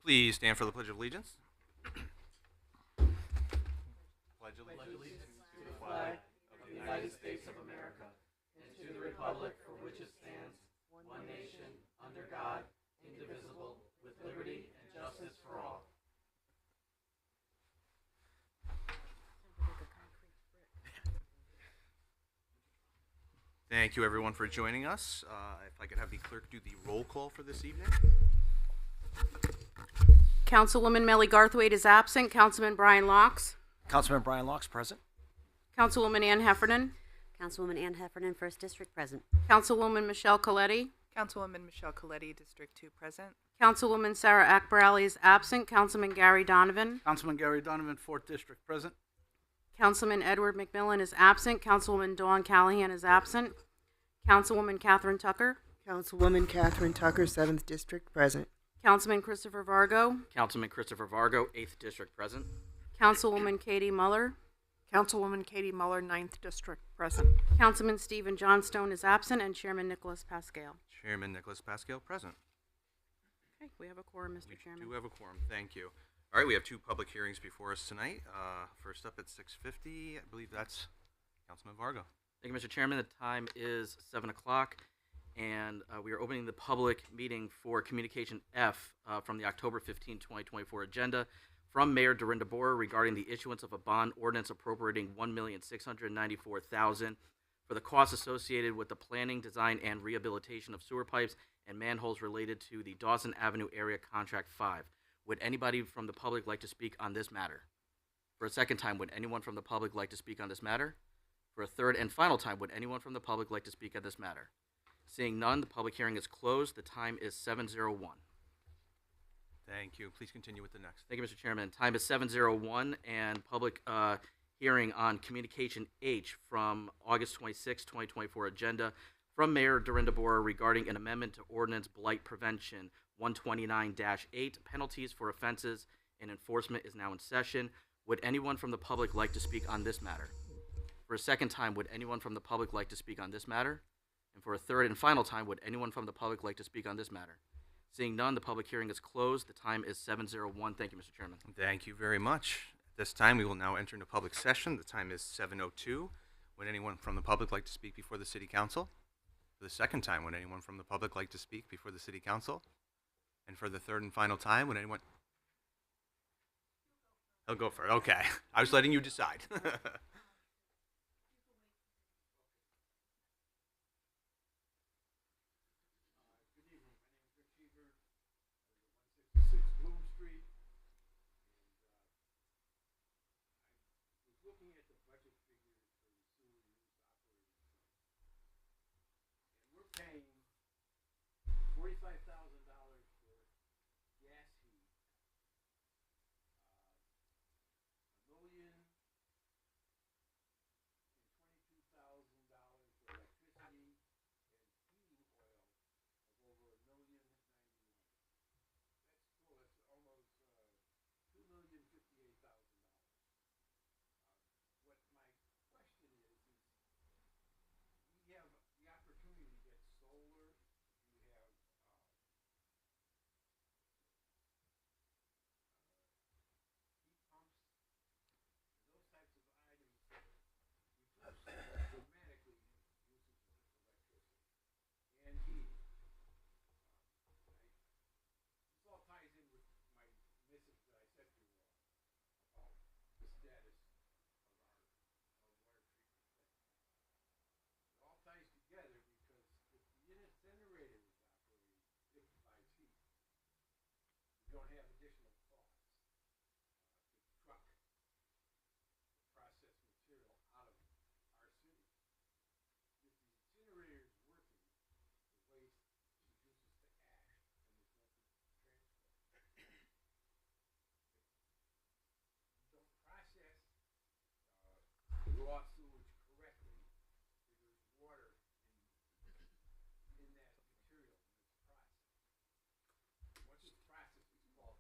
Please stand for the Pledge of Allegiance. Pledge allegiance to the flag of the United States of America and to the republic for which it stands, one nation, under God, indivisible, with liberty and justice for all. Thank you, everyone, for joining us. If I could have the clerk do the roll call for this evening. Councilwoman Melly Garthwaite is absent. Councilman Brian Locks. Councilman Brian Locks present. Councilwoman Ann Heffernan. Councilwoman Ann Heffernan, 1st District, present. Councilwoman Michelle Coletti. Councilwoman Michelle Coletti, District 2, present. Councilwoman Sarah Akbarali is absent. Councilman Gary Donovan. Councilman Gary Donovan, 4th District, present. Councilman Edward McMillan is absent. Councilwoman Dawn Callahan is absent. Councilwoman Catherine Tucker. Councilwoman Catherine Tucker, 7th District, present. Councilman Christopher Vargo. Councilman Christopher Vargo, 8th District, present. Councilwoman Katie Muller. Councilwoman Katie Muller, 9th District, present. Councilman Stephen Johnstone is absent, and Chairman Nicholas Pascal. Chairman Nicholas Pascal present. Okay, we have a quorum, Mr. Chairman. We do have a quorum. Thank you. All right, we have two public hearings before us tonight. First up at 6:50, I believe that's Councilman Vargo. Thank you, Mr. Chairman. The time is 7 o'clock, and we are opening the public meeting for Communication F from the October 15, 2024 agenda from Mayor Dorinda Borer regarding the issuance of a bond ordinance appropriating $1,694,000 for the costs associated with the planning, design, and rehabilitation of sewer pipes and manholes related to the Dawson Avenue Area Contract 5. Would anybody from the public like to speak on this matter? For a second time, would anyone from the public like to speak on this matter? For a third and final time, would anyone from the public like to speak on this matter? Seeing none, the public hearing is closed. The time is 7:01. Thank you. Please continue with the next. Thank you, Mr. Chairman. Time is 7:01, and public hearing on Communication H from August 26, 2024 agenda from Mayor Dorinda Borer regarding an amendment to Ordinance Blight Prevention 129-8, penalties for offenses and enforcement is now in session. Would anyone from the public like to speak on this matter? For a second time, would anyone from the public like to speak on this matter? And for a third and final time, would anyone from the public like to speak on this matter? Seeing none, the public hearing is closed. The time is 7:01. Thank you, Mr. Chairman. Thank you very much. At this time, we will now enter into public session. The time is 7:02. Would anyone from the public like to speak before the City Council? For the second time, would anyone from the public like to speak before the City Council? And for the third and final time, would anyone? I'll go for it. Okay. I was letting you decide. Paying $45,000 for gas heat, $1,022,000 for electricity and heating oil of over $1,091,000. That's cool. That's almost $2,058,000. What my question is we have the opportunity to get solar. You have heat pumps, those types of items that reduce dramatically usage of electricity and heating. This all ties in with my message that I sent you about the status of our water treatment plant. It all ties together because if the incinerator is operating 55 feet, we don't have additional costs to truck processed material out of our city. If the incinerator is working, the waste reduces to ash and there's nothing to transport. If you don't process raw sewage correctly, there's water in that material when it's processed. Once it's processed, it's called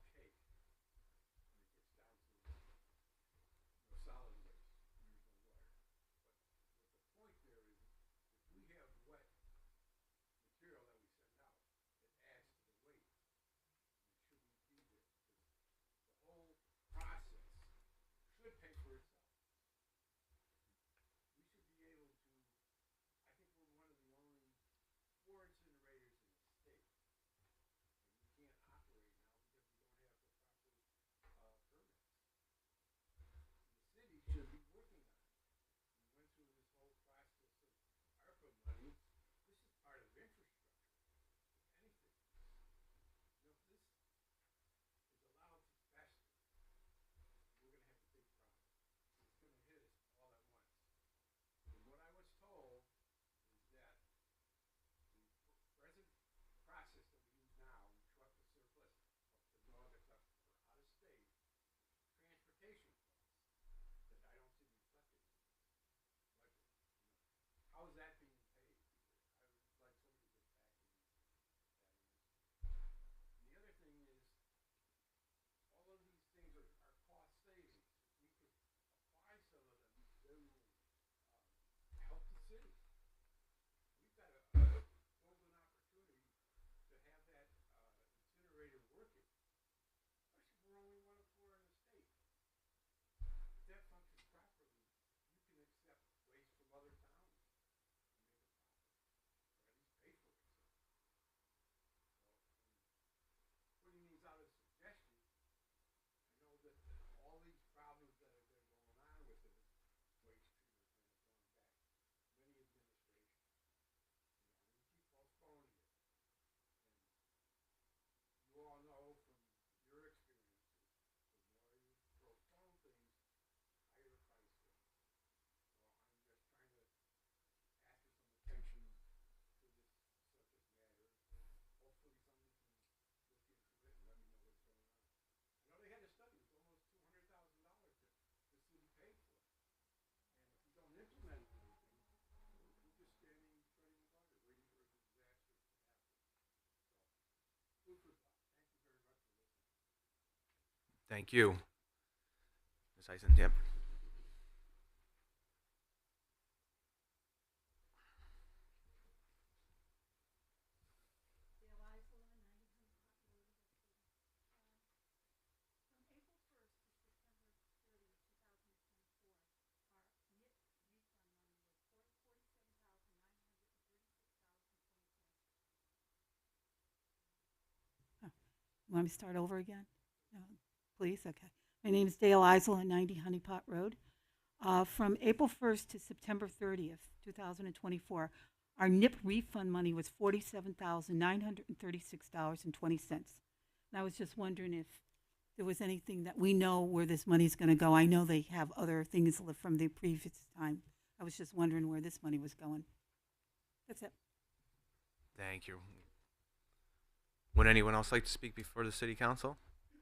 Thank you. Ms. Eisen, yep. Want me to start over again? No, please? Okay. My name is Dale Eisel at 90 Honeypot Road. From April 1st to September 30th, 2024, our NIP refund money was $47,936.20. And I was just wondering if there was anything that we know where this money's going to go. I know they have other things from the previous time. I was just wondering where this money was going. That's it. Thank you. Would anyone else like to speak before the city council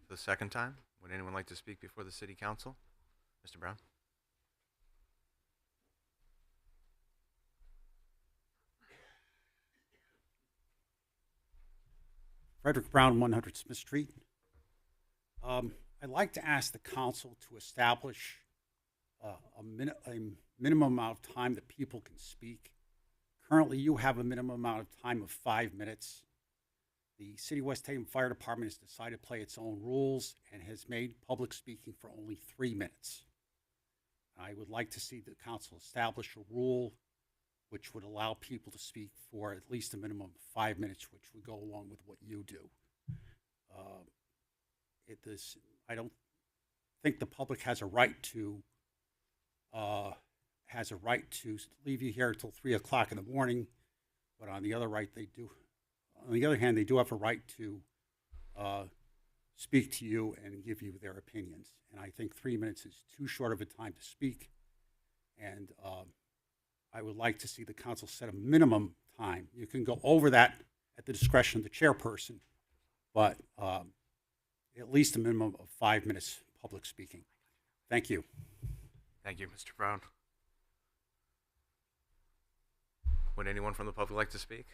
for the second time? Would anyone like to speak before the city council? Mr. Brown? Frederick Brown, 100 Smith Street. I'd like to ask the council to establish a minimum amount of time that people can speak. Currently, you have a minimum amount of time of 5 minutes. The City of West Haven Fire Department has decided to play its own rules and has made public speaking for only 3 minutes. I would like to see the council establish a rule which would allow people to speak for at least a minimum of 5 minutes, which would go along with what you do. I don't think the public has a right to leave you here until 3 o'clock in the morning, but on the other hand, they do have a right to speak to you and give you their opinions. And I think 3 minutes is too short of a time to speak. And I would like to see the council set a minimum time. You can go over that at the discretion of the chairperson, but at least a minimum of 5 minutes public speaking. Thank you. Thank you, Mr. Brown. Would anyone from the public like to speak?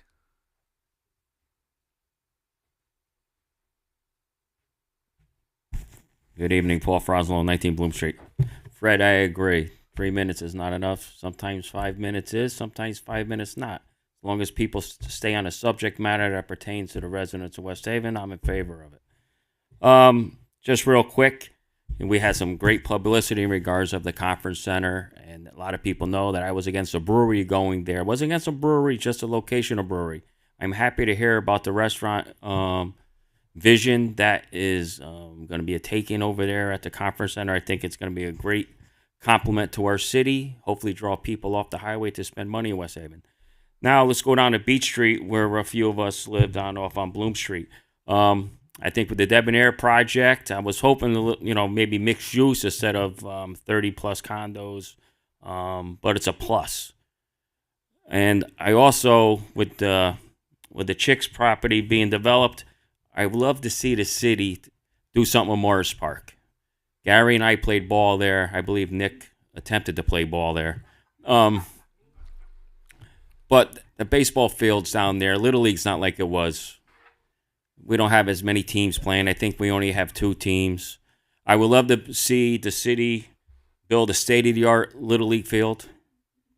Good evening, Paul Froslow, 19 Bloom Street. Fred, I agree. 3 minutes is not enough. Sometimes 5 minutes is, sometimes 5 minutes not. As long as people stay on a subject matter that pertains to the residents of West Haven, I'm in favor of it. Just real quick, we had some great publicity in regards of the conference center, and a lot of people know that I was against a brewery going there. I wasn't against a brewery, just a location of brewery. I'm happy to hear about the restaurant vision that is going to be a taking over there at the conference center. I think it's going to be a great compliment to our city, hopefully draw people off the highway to spend money in West Haven. Now let's go down to Beach Street, where a few of us live down off on Bloom Street. I think with the Debonair project, I was hoping to, maybe mixed use instead of 30 plus condos, but it's a plus. And I also, with the Chicks property being developed, I would love to see the city do something with Morris Park. Gary and I played ball there. I believe Nick attempted to play ball there. But the baseball fields down there, Little League's not like it was. We don't have as many teams playing. I think we only have 2 teams. I would love to see the city build a state-of-the-art Little League field,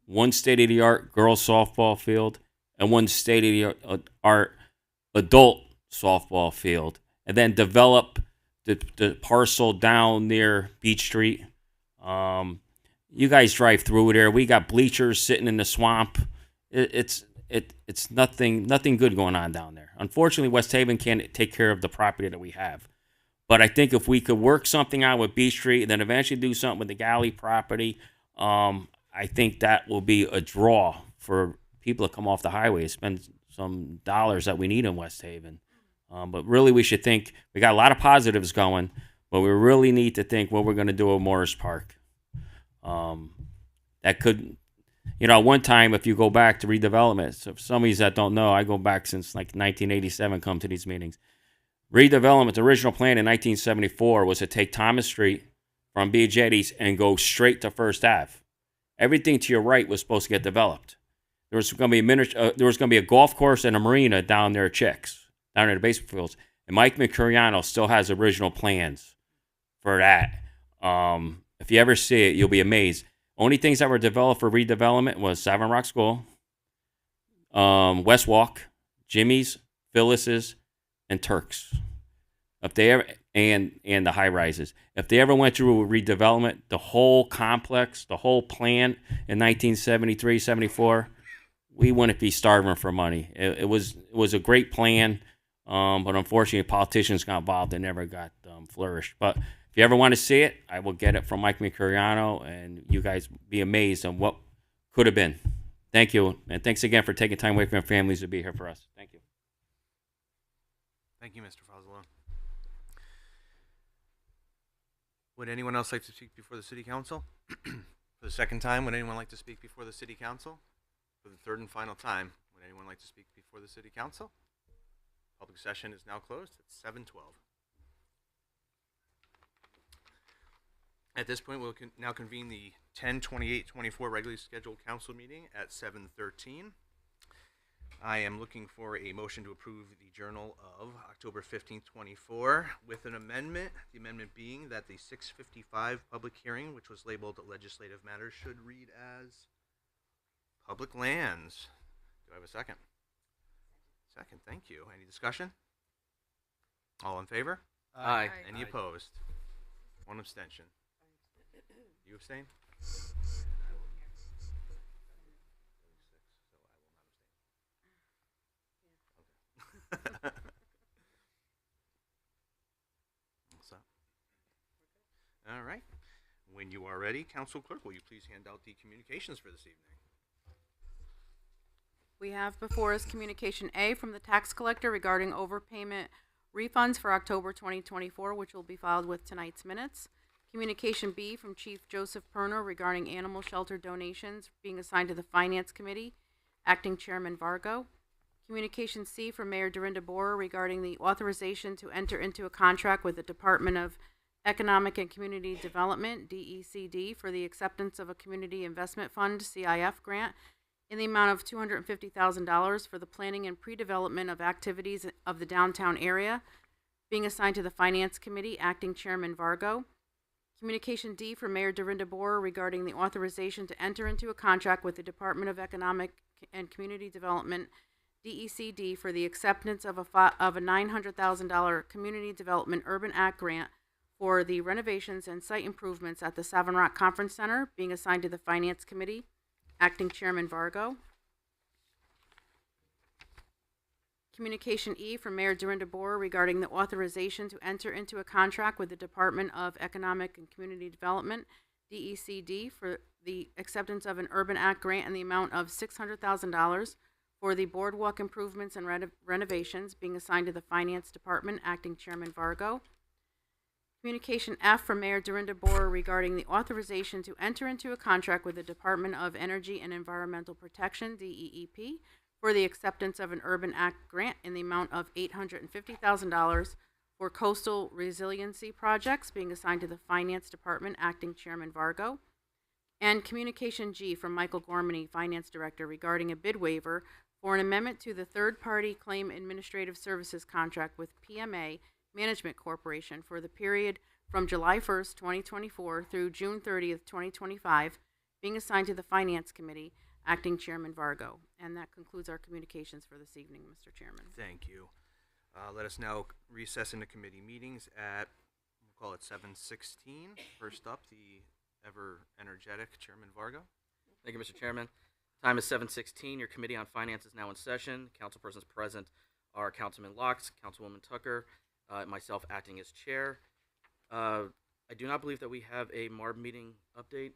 1 state-of-the-art girls softball field, and 1 state-of-the-art adult softball field, and then develop the parcel down near Beach Street. You guys drive through there. We got bleachers sitting in the swamp. It's nothing good going on down there. Unfortunately, West Haven can't take care of the property that we have. But I think if we could work something out with Beach Street and then eventually do something with the Galley property, I think that will be a draw for people to come off the highway and spend some dollars that we need in West Haven. But really, we should think, we got a lot of positives going, but we really need to think what we're going to do with Morris Park. That could, one time, if you go back to redevelopment, so for some of you that don't know, I go back since like 1987, come to these meetings. Redevelopment, the original plan in 1974 was to take Thomas Street from B. Jetties and go straight to First Ave. Everything to your right was supposed to get developed. There was going to be a golf course and a marina down there at Chicks, down there at the baseball fields. And Mike Mercuriano still has original plans for that. If you ever see it, you'll be amazed. Only things that were developed for redevelopment was Savin Rock School, West Walk, Jimmy's, Phyllis's, and Turks. If they ever and the high rises, if they ever went through a redevelopment, the whole complex, the whole plan in 1973, 74, we wouldn't be starving for money. It was a great plan, but unfortunately, politicians got involved and never got flourished. But if you ever want to see it, I will get it from Mike Mercuriano, and you guys be amazed on what could have been. Thank you, and thanks again for taking time away from your families to be here for us. Thank you. Thank you, Mr. Fazalone. Would anyone else like to speak before the city council? For the second time, would anyone like to speak before the city council? For the third and final time, would anyone like to speak before the city council? Public session is now closed at 7:12. At this point, we'll now convene the 10/28/24 regularly scheduled council meeting at 7:13. I am looking for a motion to approve the journal of October 15th, 24 with an amendment. The amendment being that the 6:55 public hearing, which was labeled legislative matters, should read as public lands. Do I have a second? Second, thank you. Any discussion? All in favor? Aye. Any opposed? One abstention. You abstain? What's up? All right. When you are ready, Council Clerk, will you please hand out the communications for this evening? We have before us Communication A from the tax collector regarding overpayment refunds for October 2024, which will be filed with tonight's minutes. Communication B from Chief Joseph Perner regarding animal shelter donations being assigned to the Finance Committee, Acting Chairman Vargo. Communication C from Mayor Dorinda Borer regarding the authorization to enter into a contract with the Department of Economic and Community Development, DECD, for the acceptance of a Community Investment Fund, CIF, grant in the amount of $250,000 for the planning and pre-development of activities of the downtown area, being assigned to the Finance Committee, Acting Chairman Vargo. Communication D for Mayor Dorinda Borer regarding the authorization to enter into a contract with the Department of Economic and Community Development, DECD, for the acceptance of a $900,000 Community Development Urban Act grant for the renovations and site improvements at the Savin Rock Conference Center, being assigned to the Finance Committee, Acting Chairman Vargo. Communication E from Mayor Dorinda Borer regarding the authorization to enter into a contract with the Department of Economic and Community Development, DECD, for the acceptance of an Urban Act grant in the amount of $600,000 for the boardwalk improvements and renovations, being assigned to the Finance Department, Acting Chairman Vargo. Communication F from Mayor Dorinda Borer regarding the authorization to enter into a contract with the Department of Energy and Environmental Protection, DEEP, for the acceptance of an Urban Act grant in the amount of $850,000 for coastal resiliency projects, being assigned to the Finance Department, Acting Chairman Vargo. And Communication G from Michael Gormany, Finance Director, regarding a bid waiver for an amendment to the third-party claim administrative services contract with PMA Management Corporation for the period from July 1st, 2024 through June 30th, 2025, being assigned to the Finance Committee, Acting Chairman Vargo. And that concludes our communications for this evening, Mr. Chairman. Thank you. Let us now recess into committee meetings at, we'll call it 7:16. First up, the ever-energetic Chairman Vargo. Thank you, Mr. Chairman. Time is 7:16. Your Committee on Finance is now in session. Councilpersons present are Councilman Locks, Councilwoman Tucker, myself acting as chair. I do not believe that we have a MARB meeting update.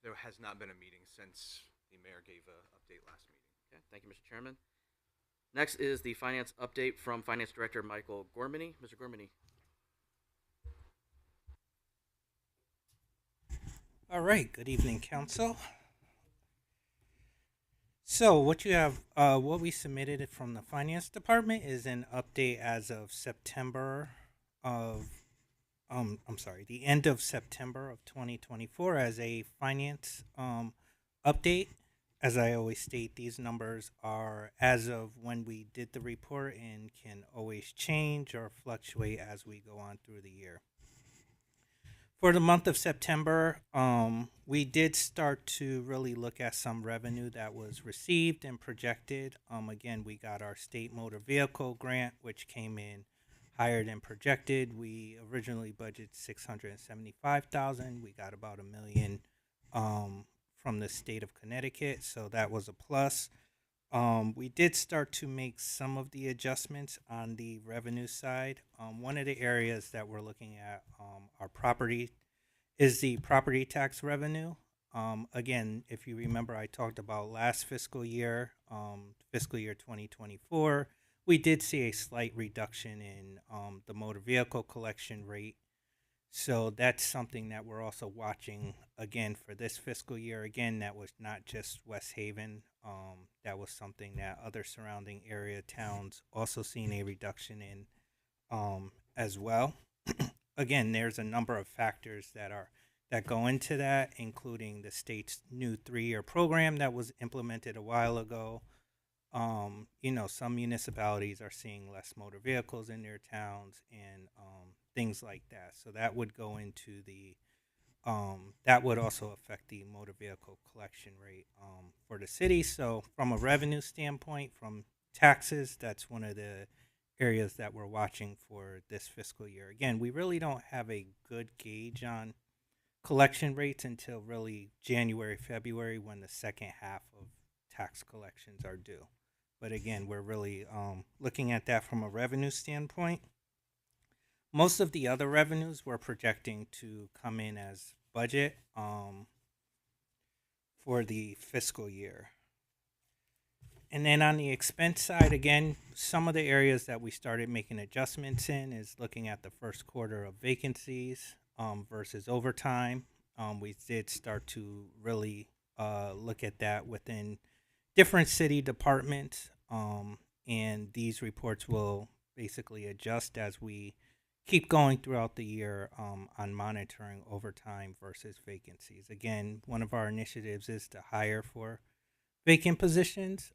There has not been a meeting since the mayor gave an update last meeting. Okay, thank you, Mr. Chairman. Next is the finance update from Finance Director Michael Gormany. Mr. Gormany. All right. Good evening, Council. So what you have, what we submitted from the Finance Department is an update as of September of, the end of September of 2024 as a finance update. As I always state, these numbers are as of when we did the report and can always change or fluctuate as we go on through the year. For the month of September, we did start to really look at some revenue that was received and projected. Again, we got our state motor vehicle grant, which came in higher than projected. We originally budgeted 675,000. We got about $1 million from the state of Connecticut, so that was a plus. We did start to make some of the adjustments on the revenue side. One of the areas that we're looking at our property is the property tax revenue. Again, if you remember, I talked about last fiscal year 2024, we did see a slight reduction in the motor vehicle collection rate. So that's something that we're also watching again for this fiscal year. Again, that was not just West Haven. That was something that other surrounding area towns also seen a reduction in as well. Again, there's a number of factors that go into that, including the state's new 3-year program that was implemented a while ago. Some municipalities are seeing less motor vehicles in their towns and things like that. So that would go into that would also affect the motor vehicle collection rate for the city. So from a revenue standpoint, from taxes, that's one of the areas that we're watching for this fiscal year. Again, we really don't have a good gauge on collection rates until really January, February, when the second half of tax collections are due. But again, we're really looking at that from a revenue standpoint. Most of the other revenues we're projecting to come in as budget for the fiscal year. And then on the expense side, again, some of the areas that we started making adjustments in is looking at the first quarter of vacancies versus overtime. We did start to really look at that within different city departments, and these reports will basically adjust as we keep going throughout the year on monitoring overtime versus vacancies. Again, one of our initiatives is to hire for vacant positions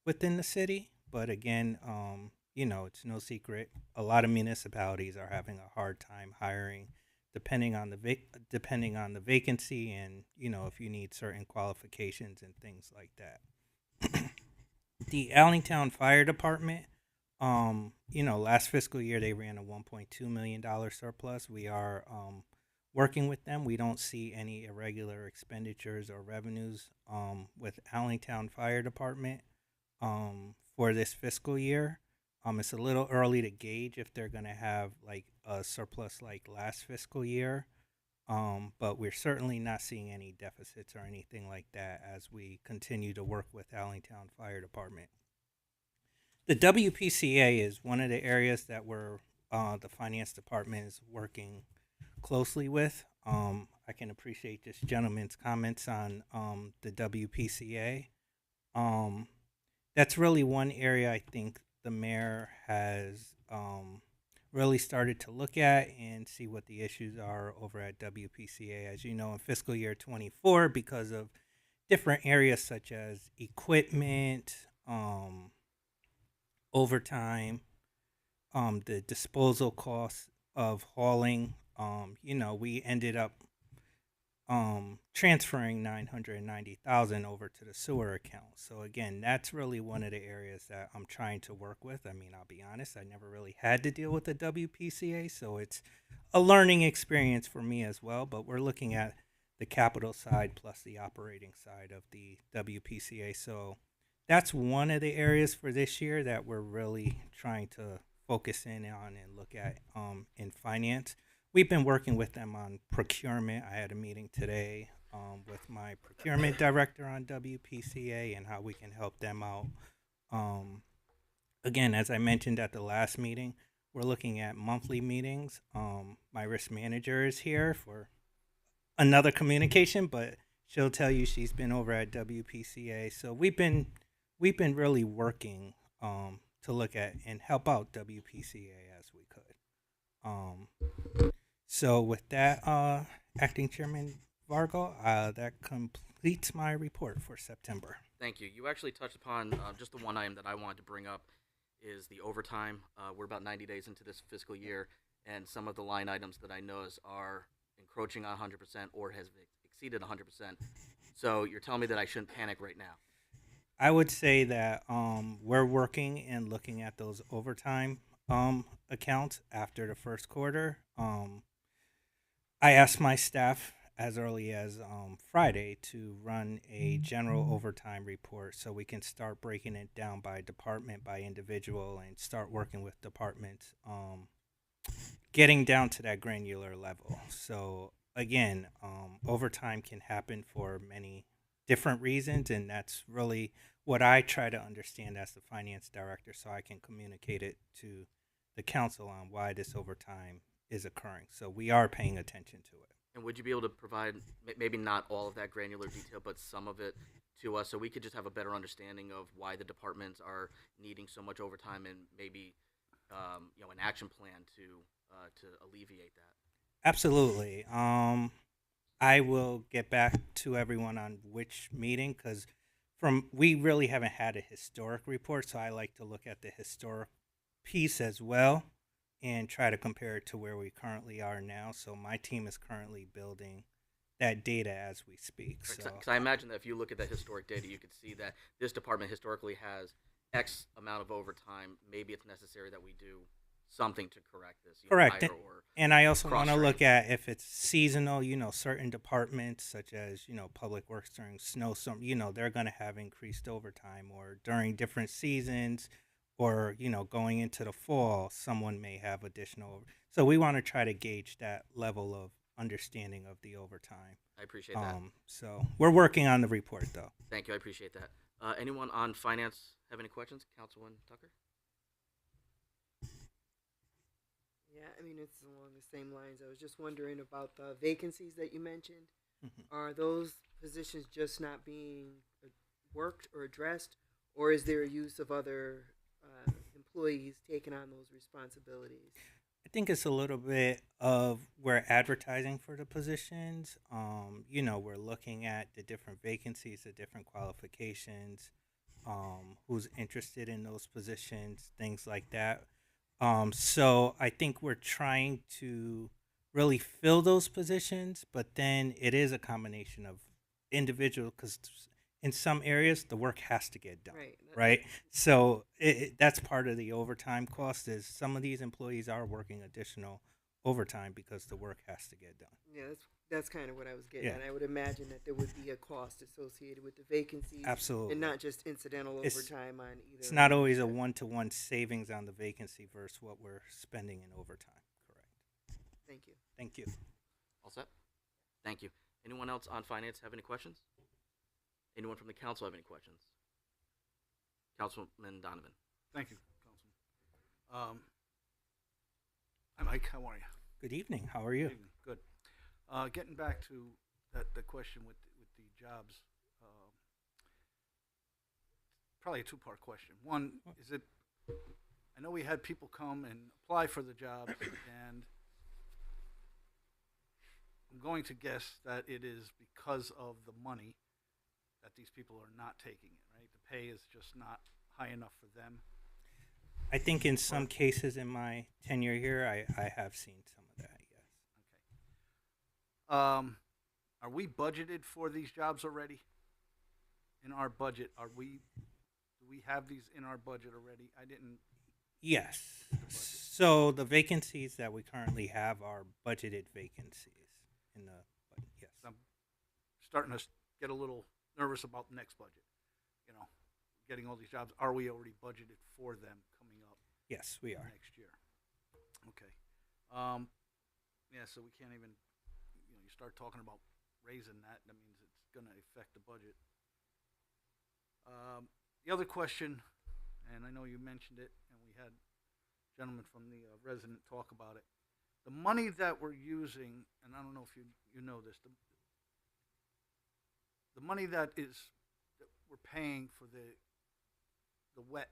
within the city, but again, it's no secret a lot of municipalities are having a hard time hiring, depending on the vacancy, and if you need certain qualifications and things like that. The Allentown Fire Department, last fiscal year they ran a $1.2 million surplus. We are working with them. We don't see any irregular expenditures or revenues with Allentown Fire Department for this fiscal year. It's a little early to gauge if they're going to have like a surplus like last fiscal year, but we're certainly not seeing any deficits or anything like that as we continue to work with Allentown Fire Department. The WPCA is one of the areas that the finance department is working closely with. I can appreciate this gentleman's comments on the WPCA. That's really one area I think the mayor has really started to look at and see what the issues are over at WPCA. As you know, in fiscal year 24, because of different areas such as equipment, overtime, the disposal costs of hauling, we ended up transferring $990,000 over to the sewer account. So again, that's really one of the areas that I'm trying to work with. I mean, I'll be honest, I never really had to deal with the WPCA, so it's a learning experience for me as well. But we're looking at the capital side plus the operating side of the WPCA. So that's one of the areas for this year that we're really trying to focus in on and look at in finance. We've been working with them on procurement. I had a meeting today with my procurement director on WPCA and how we can help them out. Again, as I mentioned at the last meeting, we're looking at monthly meetings. My risk manager is here for another communication, but she'll tell you she's been over at WPCA. So we've been really working to look at and help out WPCA as we could. So with that, Acting Chairman Vargo, that completes my report for September. Thank you. You actually touched upon just the one item that I wanted to bring up is the overtime. We're about 90 days into this fiscal year, and some of the line items that I notice are encroaching on 100% or has exceeded 100%. So you're telling me that I shouldn't panic right now. I would say that we're working and looking at those overtime accounts after the first quarter. I asked my staff as early as Friday to run a general overtime report so we can start breaking it down by department, by individual, and start working with departments, getting down to that granular level. So again, overtime can happen for many different reasons, and that's really what I try to understand as the finance director, so I can communicate it to the council on why this overtime is occurring. So we are paying attention to it. And would you be able to provide maybe not all of that granular detail, but some of it to us, so we could just have a better understanding of why the departments are needing so much overtime, and maybe an action plan to alleviate that? Absolutely. I will get back to everyone on which meeting, because we really haven't had a historic report, so I like to look at the historic piece as well and try to compare it to where we currently are now. So my team is currently building that data as we speak. Because I imagine that if you look at that historic data, you could see that this department historically has X amount of overtime. Maybe it's necessary that we do something to correct this. Correct. And I also want to cross-train. look at if it's seasonal, certain departments such as, public works during snowstorm, they're going to have increased overtime, or during different seasons, or, going into the fall, someone may have additional. So we want to try to gauge that level of understanding of the overtime. I appreciate that. So we're working on the report, though. Thank you. I appreciate that. Anyone on finance have any questions? Councilman Tucker? Yeah, I mean, it's along the same lines. I was just wondering about the vacancies that you mentioned. Are those positions just not being worked or addressed, or is there a use of other employees taking on those responsibilities? I think it's a little bit of we're advertising for the positions. We're looking at the different vacancies, the different qualifications, who's interested in those positions, things like that. So I think we're trying to really fill those positions, but then it is a combination of individual, because in some areas the work has to get done, right? So that's part of the overtime cost, is some of these employees are working additional overtime because the work has to get done. Yeah, that's kind of what I was getting at. I would imagine that there would be a cost associated with the vacancies. Absolutely. And not just incidental overtime on either. It's not always a one-to-one savings on the vacancy versus what we're spending in overtime. Correct. Thank you. Thank you. All set? Thank you. Anyone else on finance have any questions? Anyone from the council have any questions? Councilman Donovan. Thank you, Councilman. Hi, Mike. How are you? Good evening. How are you? Good evening. Good. Getting back to the question with the jobs, probably a two-part question. One, is it, I know we had people come and apply for the jobs, and I'm going to guess that it is because of the money that these people are not taking it, right? The pay is just not high enough for them. I think in some cases in my tenure here, I have seen some of that, yes. Okay. Are we budgeted for these jobs already? In our budget, do we have these in our budget already? I didn't. Yes. So the vacancies that we currently have are budgeted vacancies in the yes. I'm starting to get a little nervous about the next budget. Getting all these jobs. Are we already budgeted for them coming up? Yes, we are. Next year. Okay. Yeah, so we can't even, you start talking about raising that, that means it's going to affect the budget. The other question, and I know you mentioned it, and we had a gentleman from the resident talk about it. The money that we're using, and I don't know if you know this, the money that we're paying for the wet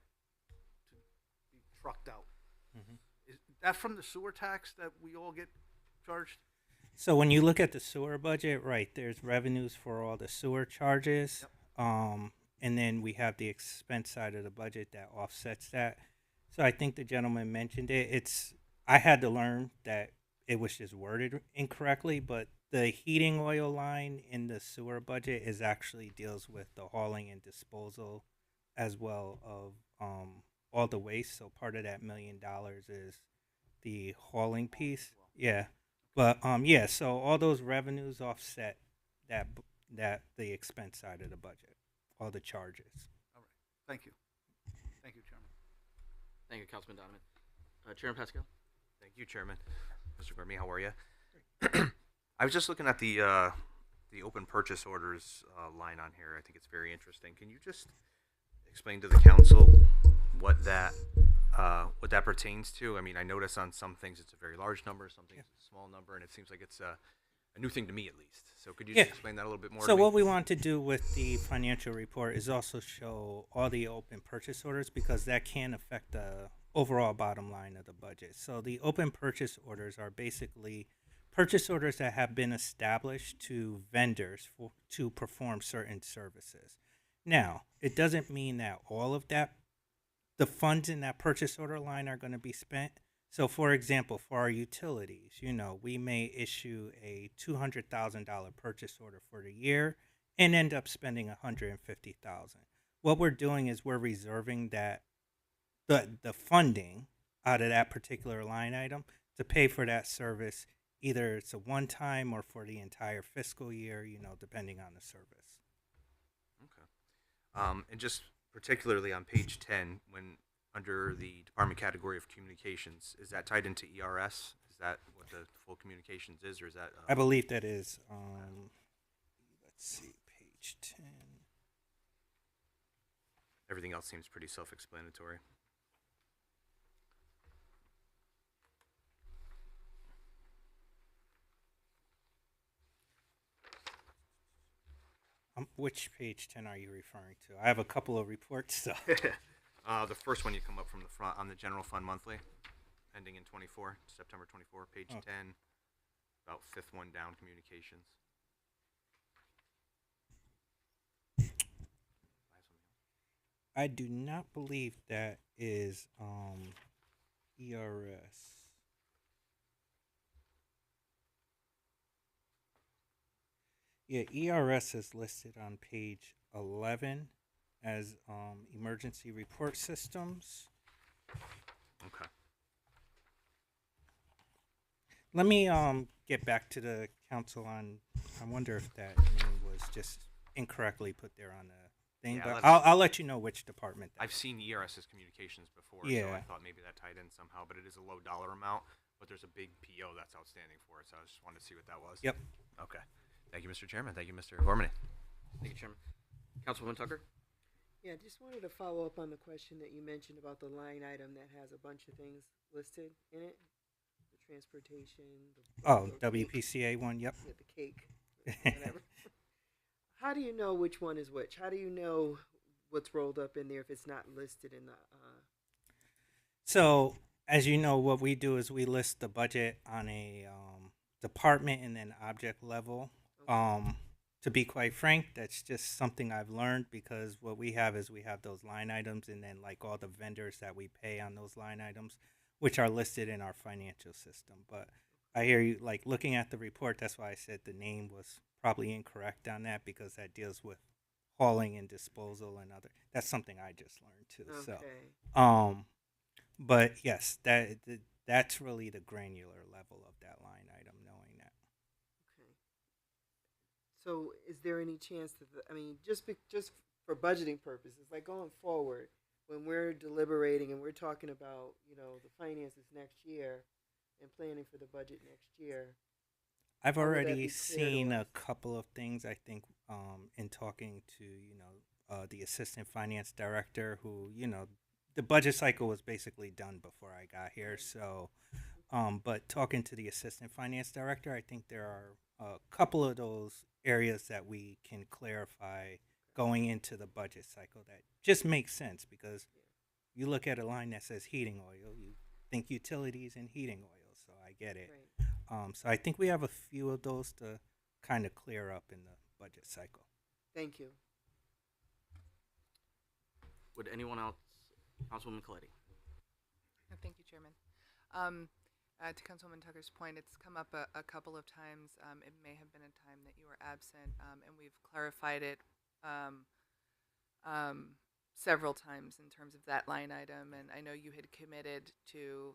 to be trucked out. Is that from the sewer tax that we all get charged? So when you look at the sewer budget, right, there's revenues for all the sewer charges. Yep. And then we have the expense side of the budget that offsets that. So I think the gentleman mentioned it. I had to learn that it was just worded incorrectly, but the heating oil line in the sewer budget is actually deals with the hauling and disposal as well of all the waste. So part of that $1 million is the hauling piece. Yeah. But yeah, so all those revenues offset that the expense side of the budget, all the charges. All right. Thank you. Thank you, Chairman. Thank you, Councilman Donovan. Chairman Pascal. Thank you, Chairman. Mr. Gormy, how are you? I was just looking at the open purchase orders line on here. I think it's very interesting. Can you just explain to the council what that pertains to? I mean, I notice on some things it's a very large number, some things it's a small number, and it seems like it's a new thing to me at least. So could you just explain that a little bit more? So what we want to do with the financial report is also show all the open purchase orders, because that can affect the overall bottom line of the budget. So the open purchase orders are basically purchase orders that have been established to vendors to perform certain services. Now, it doesn't mean that all of that, the funds in that purchase order line are going to be spent. So, for example, for our utilities, we may issue a $200,000 purchase order for the year and end up spending $150,000. What we're doing is we're reserving that the funding out of that particular line item to pay for that service. Either it's a one-time or for the entire fiscal year, depending on the service. Okay. And just particularly on page 10, when under the department category of communications, is that tied into ERS? Is that what the full communications is, or is that? I believe that is. Let's see, page 10. Everything else seems pretty self-explanatory. Which page 10 are you referring to? I have a couple of reports, so. The first one you come up from the front on the general fund monthly, ending in 24, September 24, page 10, about fifth one down, communications. I do not believe that is ERS. Yeah, ERS is listed on page 11 as emergency report systems. Okay. Let me get back to the council on. I wonder if that name was just incorrectly put there on the thing, Yeah, but I'll let you know which department. I've seen ERS as communications before, Yeah. so I thought maybe that tied in somehow, but it is a low dollar amount, but there's a big PO that's outstanding for it, so I just wanted to see what that was. Yep. Okay. Thank you, Mr. Chairman. Thank you, Mr. Gormany. Thank you, Chairman. Councilwoman Tucker. Yeah, just wanted to follow up on the question that you mentioned about the line item that has a bunch of things listed in it. The transportation. The WPCA one, yep. Yeah, the cake, whatever. How do you know which one is which? How do you know what's rolled up in there if it's not listed in the? So, as you know, what we do is we list the budget on a department and then object level. To be quite frank, that's just something I've learned, because what we have is we have those line items and then like all the vendors that we pay on those line items, which are listed in our financial system. But I hear you, like looking at the report, that's why I said the name was probably incorrect on that, because that deals with hauling and disposal and other. That's something I just learned too. Okay. So, but yes, that's really the granular level of that line item, knowing that. Okay. So, is there any chance that just for budgeting purposes, like going forward, when we're deliberating and we're talking about the finances next year and planning for the budget next year? I've already seen a couple of things, I think, in talking to, the assistant finance director who, the budget cycle was basically done before I got here. So, but talking to the assistant finance director, I think there are a couple of those areas that we can clarify going into the budget cycle that just makes sense, because you look at a line that says heating oil, you think utilities and heating oil. So I get it. Right. So I think we have a few of those to kind of clear up in the budget cycle. Thank you. Would anyone else? Councilwoman Coletti. Thank you, Chairman. To Councilwoman Tucker's point, it's come up a couple of times. It may have been a time that you were absent, and we've clarified it several times in terms of that line item. And I know you had committed to,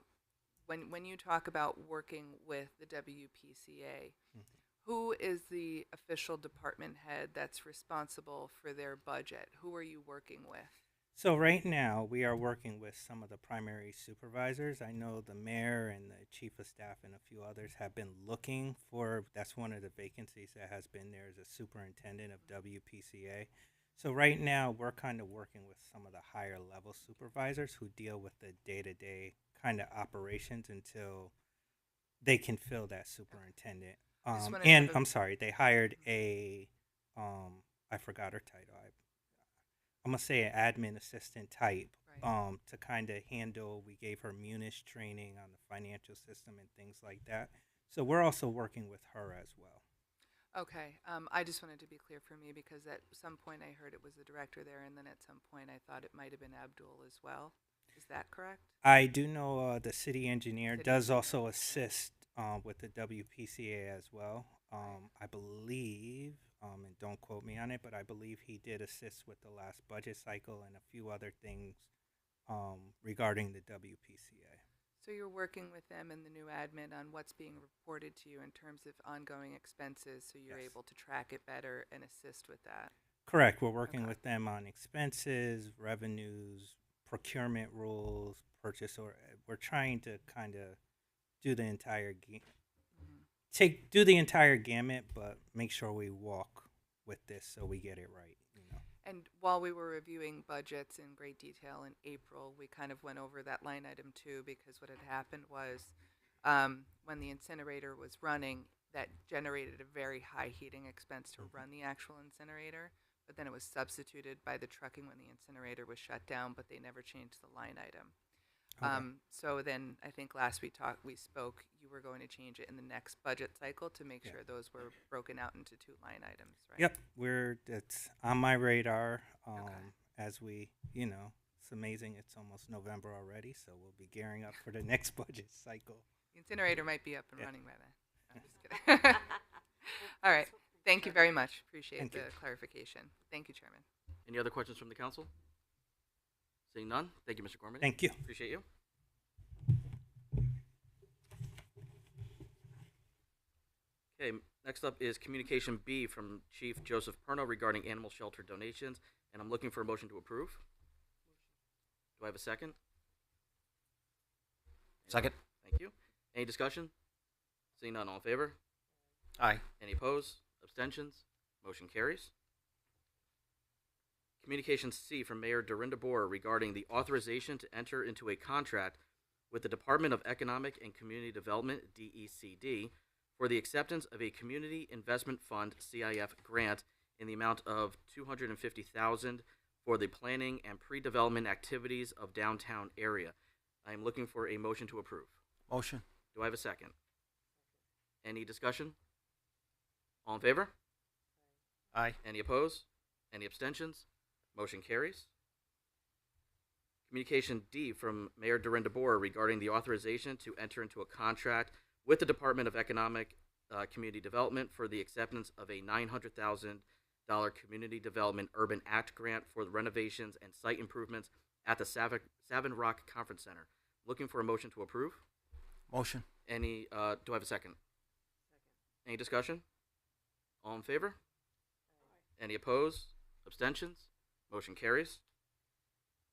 when you talk about working with the WPCA, who is the official department head that's responsible for their budget? Who are you working with? So right now we are working with some of the primary supervisors. I know the mayor and the chief of staff and a few others have been looking for, that's one of the vacancies that has been there, as a superintendent of WPCA. So right now we're kind of working with some of the higher level supervisors who deal with the day-to-day kind of operations until they can fill that superintendent. Just wanted And to- I'm sorry, they hired a, I forgot her title. I'm gonna say an admin assistant type, Right. to kind of handle. We gave her Munis training on the financial system and things like that. So we're also working with her as well. Okay, I just wanted to be clear for me because at some point I heard it was the director there, and then at some point I thought it might have been Abdul as well. Is that correct? I do know the city engineer City does engineer. also assist with the WPCA as well. I believe, and don't quote me on it, but I believe he did assist with the last budget cycle and a few other things regarding the WPCA. So you're working with them and the new admin on what's being reported to you in terms of ongoing expenses, so you're Yes. able to track it better and assist with that. Correct. We're working Okay. with them on expenses, revenues, procurement rules, purchase order. We're trying to kind of do the entire do the entire gamut, but make sure we walk with this so we get it right. You know. And while we were reviewing budgets in great detail in April, we kind of went over that line item too, because what had happened was when the incinerator was running, that generated a very high heating expense to run the actual incinerator, but then it was substituted by the trucking when the incinerator was shut down, but they never changed the line item. Okay. So then I think last we spoke, you were going to change it in the next budget cycle to make Yeah. sure those were broken out into two line items, right? Yep, it's on my radar. Okay. As we, it's amazing. It's almost November already, so we'll be gearing up for the next budget cycle. The incinerator might be up and Yeah. running by then. I'm just kidding. All right. Thank you very much. Appreciate Thank the you. clarification. Thank you, Chairman. Any other questions from the council? Seeing none, thank you, Mr. Gorman. Thank you. Appreciate you. Okay, next up is Communication B from Chief Joseph Perno regarding animal shelter donations, and I'm looking for a motion to approve. Do I have a second? Second. Thank you. Any discussion? Seeing none, all in favor? Aye. Any opposed? Abstentions? Motion carries. Communication C from Mayor Dorinda Boer regarding the authorization to enter into a contract with the Department of Economic and Community Development, DECD, for the acceptance of a Community Investment Fund, CIF, grant in the amount of $250,000 for the planning and pre-development activities of downtown area. I am looking for a motion to approve. Motion. Do I have a second? Any discussion? All in favor? Aye. Any opposed? Any abstentions? Motion carries. Communication D from Mayor Dorinda Boer regarding the authorization to enter into a contract with the Department of Economic Community Development for the acceptance of a $900,000 Community Development Urban Act grant for the renovations and site improvements at the Savin Rock Conference Center. Looking for a motion to approve. Motion. Any? Do I have a second? Any discussion? All in favor? Any opposed? Abstentions? Motion carries.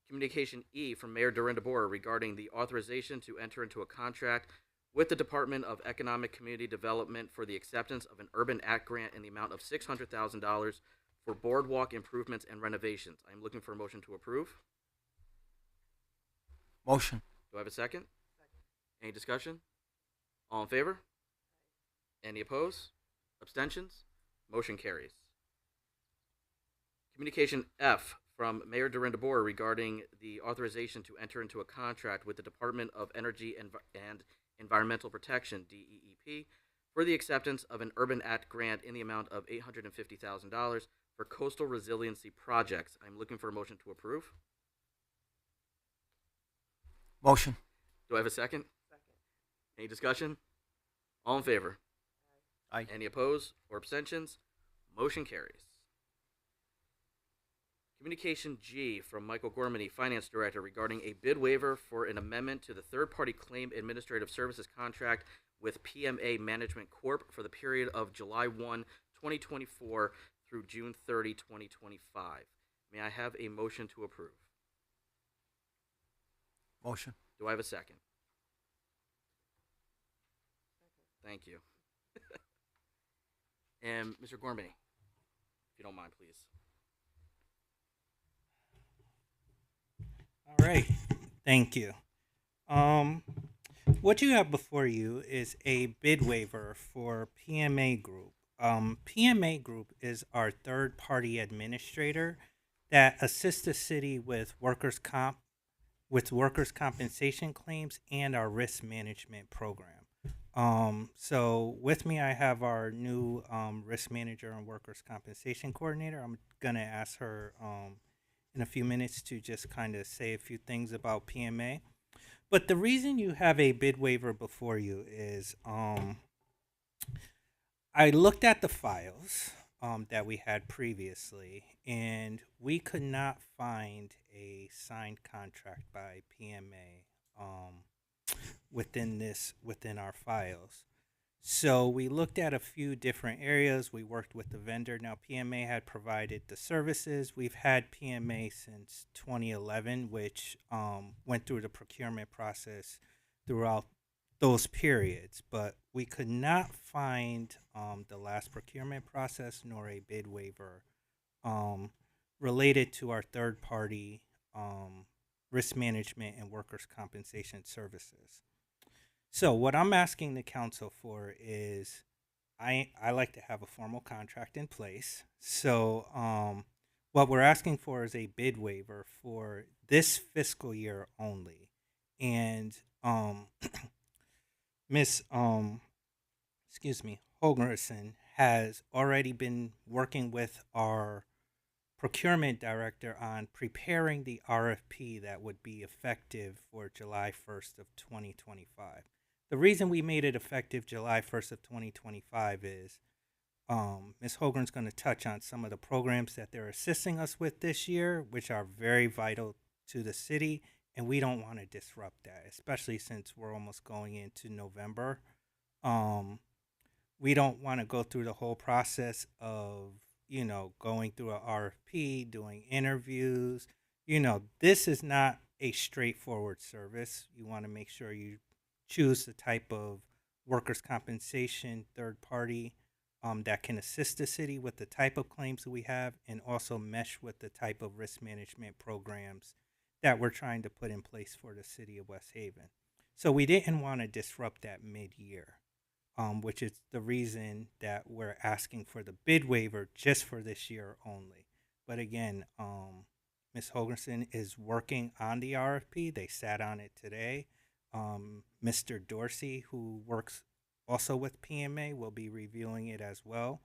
Communication E from Mayor Dorinda Boer regarding the authorization to enter into a contract with the Department of Economic Community Development for the acceptance of an Urban Act grant in the amount of $600,000 for boardwalk improvements and renovations. I'm looking for a motion to approve. Motion. Do I have a second? Any discussion? All in favor? Any opposed? Abstentions? Motion carries. Communication F from Mayor Dorinda Boer regarding the authorization to enter into a contract with the Department of Energy and Environmental Protection, DEEP, for the acceptance of an Urban Act grant in the amount of $850,000 for coastal resiliency projects. I'm looking for a motion to approve. Motion. Do I have a second? Any discussion? All in favor? Aye. Any opposed or abstentions? Motion carries. Communication G from Michael Gormany, Finance Director, regarding a bid waiver for an amendment to the third-party claim administrative services contract with PMA Management Corp. For the period of July 1, 2024 through June 30, 2025. May I have a motion to approve? Motion. Do I have a second? Thank you. And Mr. Gormany, if you don't mind, please. All right, thank you. What you have before you is a bid waiver for PMA Group. PMA Group is our third-party administrator that assists the city with workers' compensation claims and our risk management program. So with me, I have our new risk manager and workers' compensation coordinator. I'm gonna ask her in a few minutes to just kind of say a few things about PMA. But the reason you have a bid waiver before you is I looked at the files that we had previously, and we could not find a signed contract by PMA within our files. So we looked at a few different areas. We worked with the vendor. Now, PMA had provided the services. We've had PMA since 2011, which went through the procurement process throughout those periods. But we could not find the last procurement process nor a bid waiver related to our third-party risk management and workers' compensation services. So what I'm asking the council for is I like to have a formal contract in place. So what we're asking for is a bid waiver for this fiscal year only. And Miss Holgerson has already been working with our procurement director on preparing the RFP that would be effective for July 1st of 2025. The reason we made it effective July 1st of 2025 is Ms. Holgren's going to touch on some of the programs that they're assisting us with this year, which are very vital to the city, and we don't want to disrupt that, especially since we're almost going into November. We don't want to go through the whole process of, going through an RFP, doing interviews. This is not a straightforward service. You want to make sure you choose the type of workers' compensation third party that can assist the city with the type of claims that we have and also mesh with the type of risk management programs that we're trying to put in place for the city of West Haven. So we didn't want to disrupt that mid-year, which is the reason that we're asking for the bid waiver just for this year only. But again, Ms. Holgerson is working on the RFP. They sat on it today. Mr. Dorsey, who works also with PMA, will be reviewing it as well.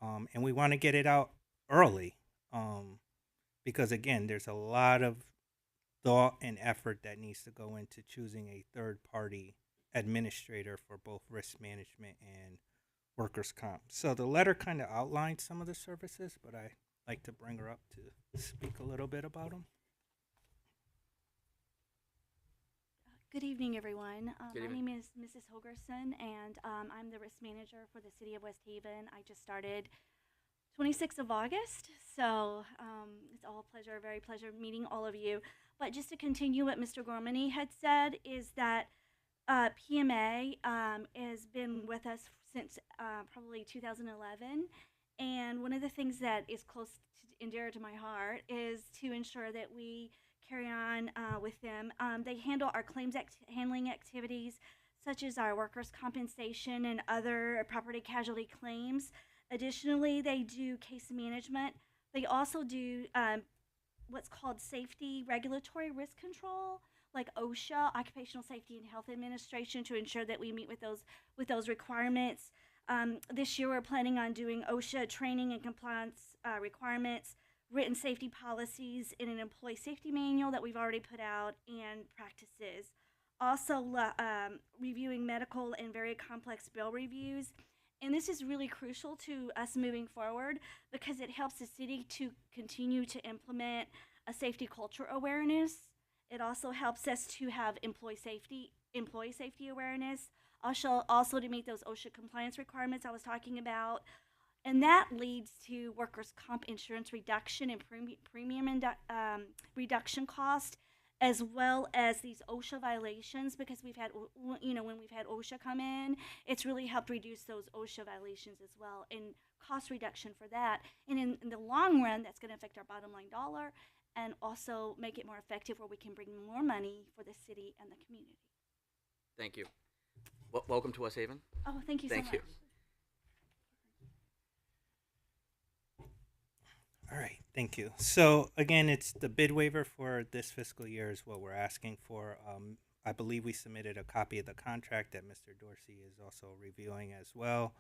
And we want to get it out early because, again, there's a lot of thought and effort that needs to go into choosing a third-party administrator for both risk management and workers' comp. So the letter kind of outlines some of the services, but I like to bring her up to speak a little bit about them. Good evening, everyone. Good My evening. name is Mrs. Holgerson, and I'm the risk manager for the City of West Haven. I just started 26th of August, so it's all a pleasure, very pleasure meeting all of you. But just to continue what Mr. Gormany had said is that PMA has been with us since probably 2011, and one of the things that is close to, and dear to my heart is to ensure that we carry on with them. They handle our claims handling activities, such as our workers' compensation and other property casualty claims. Additionally, they do case management. They also do what's called safety regulatory risk control, like OSHA, Occupational Safety and Health Administration, to ensure that we meet with those requirements. This year, we're planning on doing OSHA training and compliance requirements, written safety policies in an employee safety manual that we've already put out, and practices. Also, reviewing medical and very complex bill reviews. And this is really crucial to us moving forward because it helps the city to continue to implement a safety culture awareness. It also helps us to have employee safety awareness. Also to meet those OSHA compliance requirements I was talking about, and that leads to workers' comp insurance reduction and reduction cost, as well as these OSHA violations. Because we've had, when we've had OSHA come in, it's really helped reduce those OSHA violations as well, and cost reduction for that. And in the long run, that's going to affect our bottom line dollar, and also make it more effective, where we can bring more money for the city and the community. Thank you. Welcome to West Haven. Oh, thank you so Thank much. you. All right, thank you. So again, it's the bid waiver for this fiscal year is what we're asking for. I believe we submitted a copy of the contract that Mr. Dorsey is also reviewing as well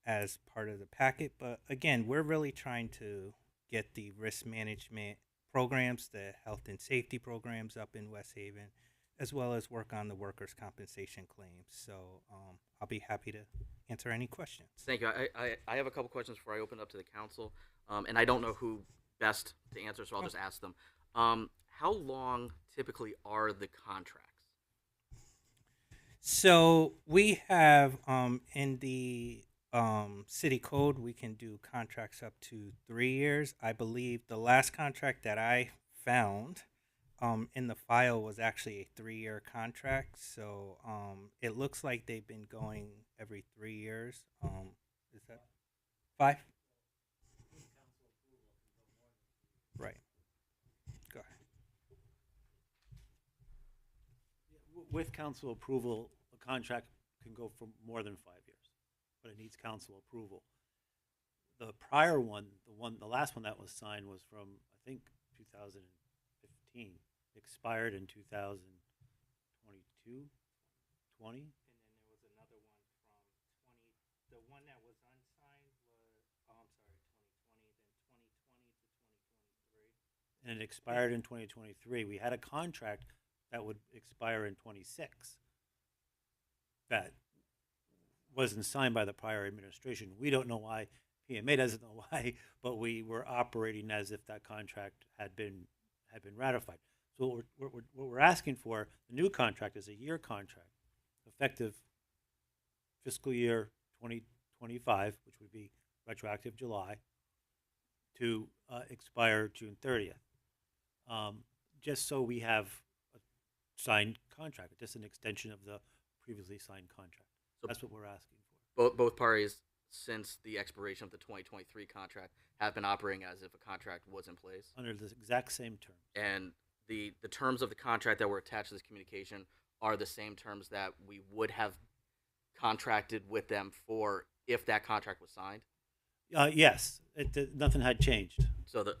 as part of the packet. But again, we're really trying to get the risk management programs, the health and safety programs up in West Haven, as well as work on the workers' compensation claims. So I'll be happy to answer any questions. Thank you. I have a couple questions before I open up to the council, and I don't know who best to answer, so I'll just ask them. How long typically are the contracts? So we have in the city code, we can do contracts up to 3 years. I believe the last contract that I found in the file was actually a 3-year contract. So it looks like they've been going every 3 years. Is that 5? Right. Go ahead. With council approval, a contract can go for more than 5 years, but it needs council approval. The prior one, the last one that was signed was from, I think, 2015. Expired in 2022, 20. And then there was another one from 20. The one that was unsigned was, oh, I'm sorry, 2020, then 2020 to 2023. And it expired in 2023. We had a contract that would expire in 26 that wasn't signed by the prior administration. We don't know why. PMA doesn't know why, but we were operating as if that contract had been ratified. So what we're asking for, the new contract is a year contract, effective fiscal year 2025, which would be retroactive July, to expire June 30th. Just so we have a signed contract, just an extension of the previously signed contract. So that's what we're asking for. Both parties, since the expiration of the 2023 contract, have been operating as if a contract was in place. Under the exact same terms. And the terms of the contract that were attached to this communication are the same terms that we would have contracted with them for if that contract was signed. Yes, nothing had changed. So the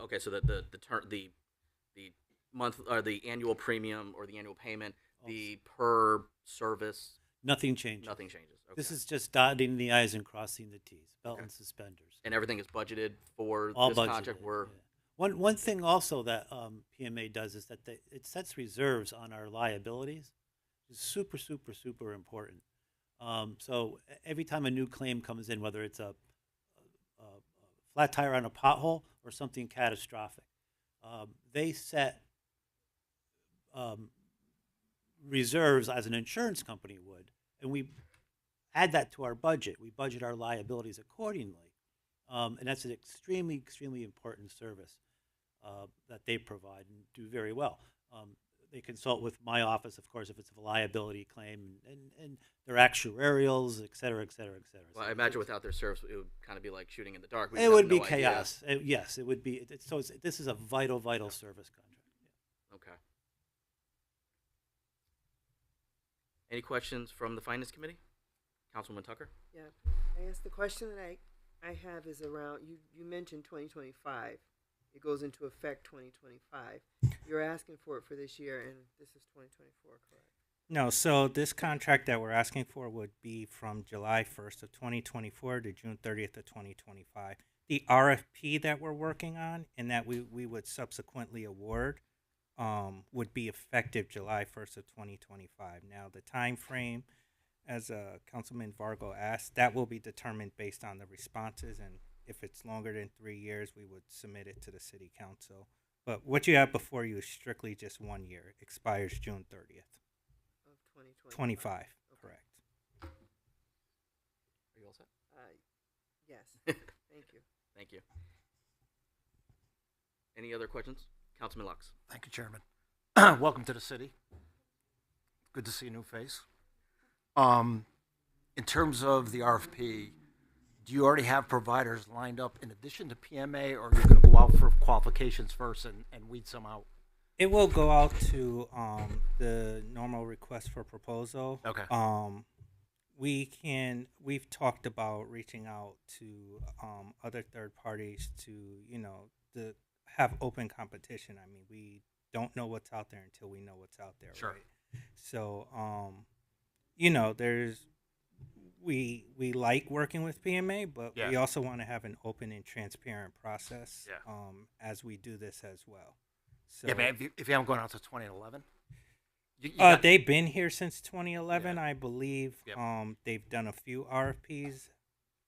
month or the annual premium or the annual payment, the per service. Nothing changes. Nothing changes. Okay. This is just dotting the I's and crossing the T's, belt and suspenders. And everything is budgeted for all this budgeted, contract. Yeah. One thing also that PMA does is that it sets reserves on our liabilities. It's super, super, super important. So every time a new claim comes in, whether it's a flat tire on a pothole or something catastrophic, they set reserves as an insurance company would, and we add that to our budget. We budget our liabilities accordingly, and that's an extremely, extremely important service that they provide and do very well. They consult with my office, of course, if it's a liability claim, and their actuarials, et cetera, et cetera, et cetera. Well, I imagine without their service, it would kind of be like shooting in the dark. It would be chaos. Yes, it would be. This is a vital, vital service contract. Yeah. Okay. Any questions from the Finance Committee? Councilwoman Tucker? Yeah, I guess the question that I have is around, you mentioned 2025. It goes into effect 2025. You're asking for it for this year, and this is 2024, correct? No, so this contract that we're asking for would be from July 1st of 2024 to June 30th of 2025. The RFP that we're working on and that we would subsequently award would be effective July 1st of 2025. Now, the time frame, as Councilman Vargo asked, that will be determined based on the responses, and if it's longer than 3 years, we would submit it to the city council. But what you have before you is strictly just 1 year. Expires June 30th. Of 2025. 25, Okay. correct. Are you all set? Yes. Thank you. Thank you. Any other questions? Councilman Lux. Thank you, Chairman. Welcome to the city. Good to see a new face. In terms of the RFP, do you already have providers lined up in addition to PMA, or are you going to go out for qualifications first and weed some out? It will go out to the normal request for proposal. Okay. We've talked about reaching out to other third parties to, to have open competition. I mean, we don't know what's out there until we know what's out there, Sure. right? So, we like working with PMA, but we Yeah. also want to have an open and transparent process Yeah. as we do this as well. So, Yeah, but if you haven't gone out to 2011, they've been here since 2011, Yeah. I believe. Yep. They've done a few RFPs.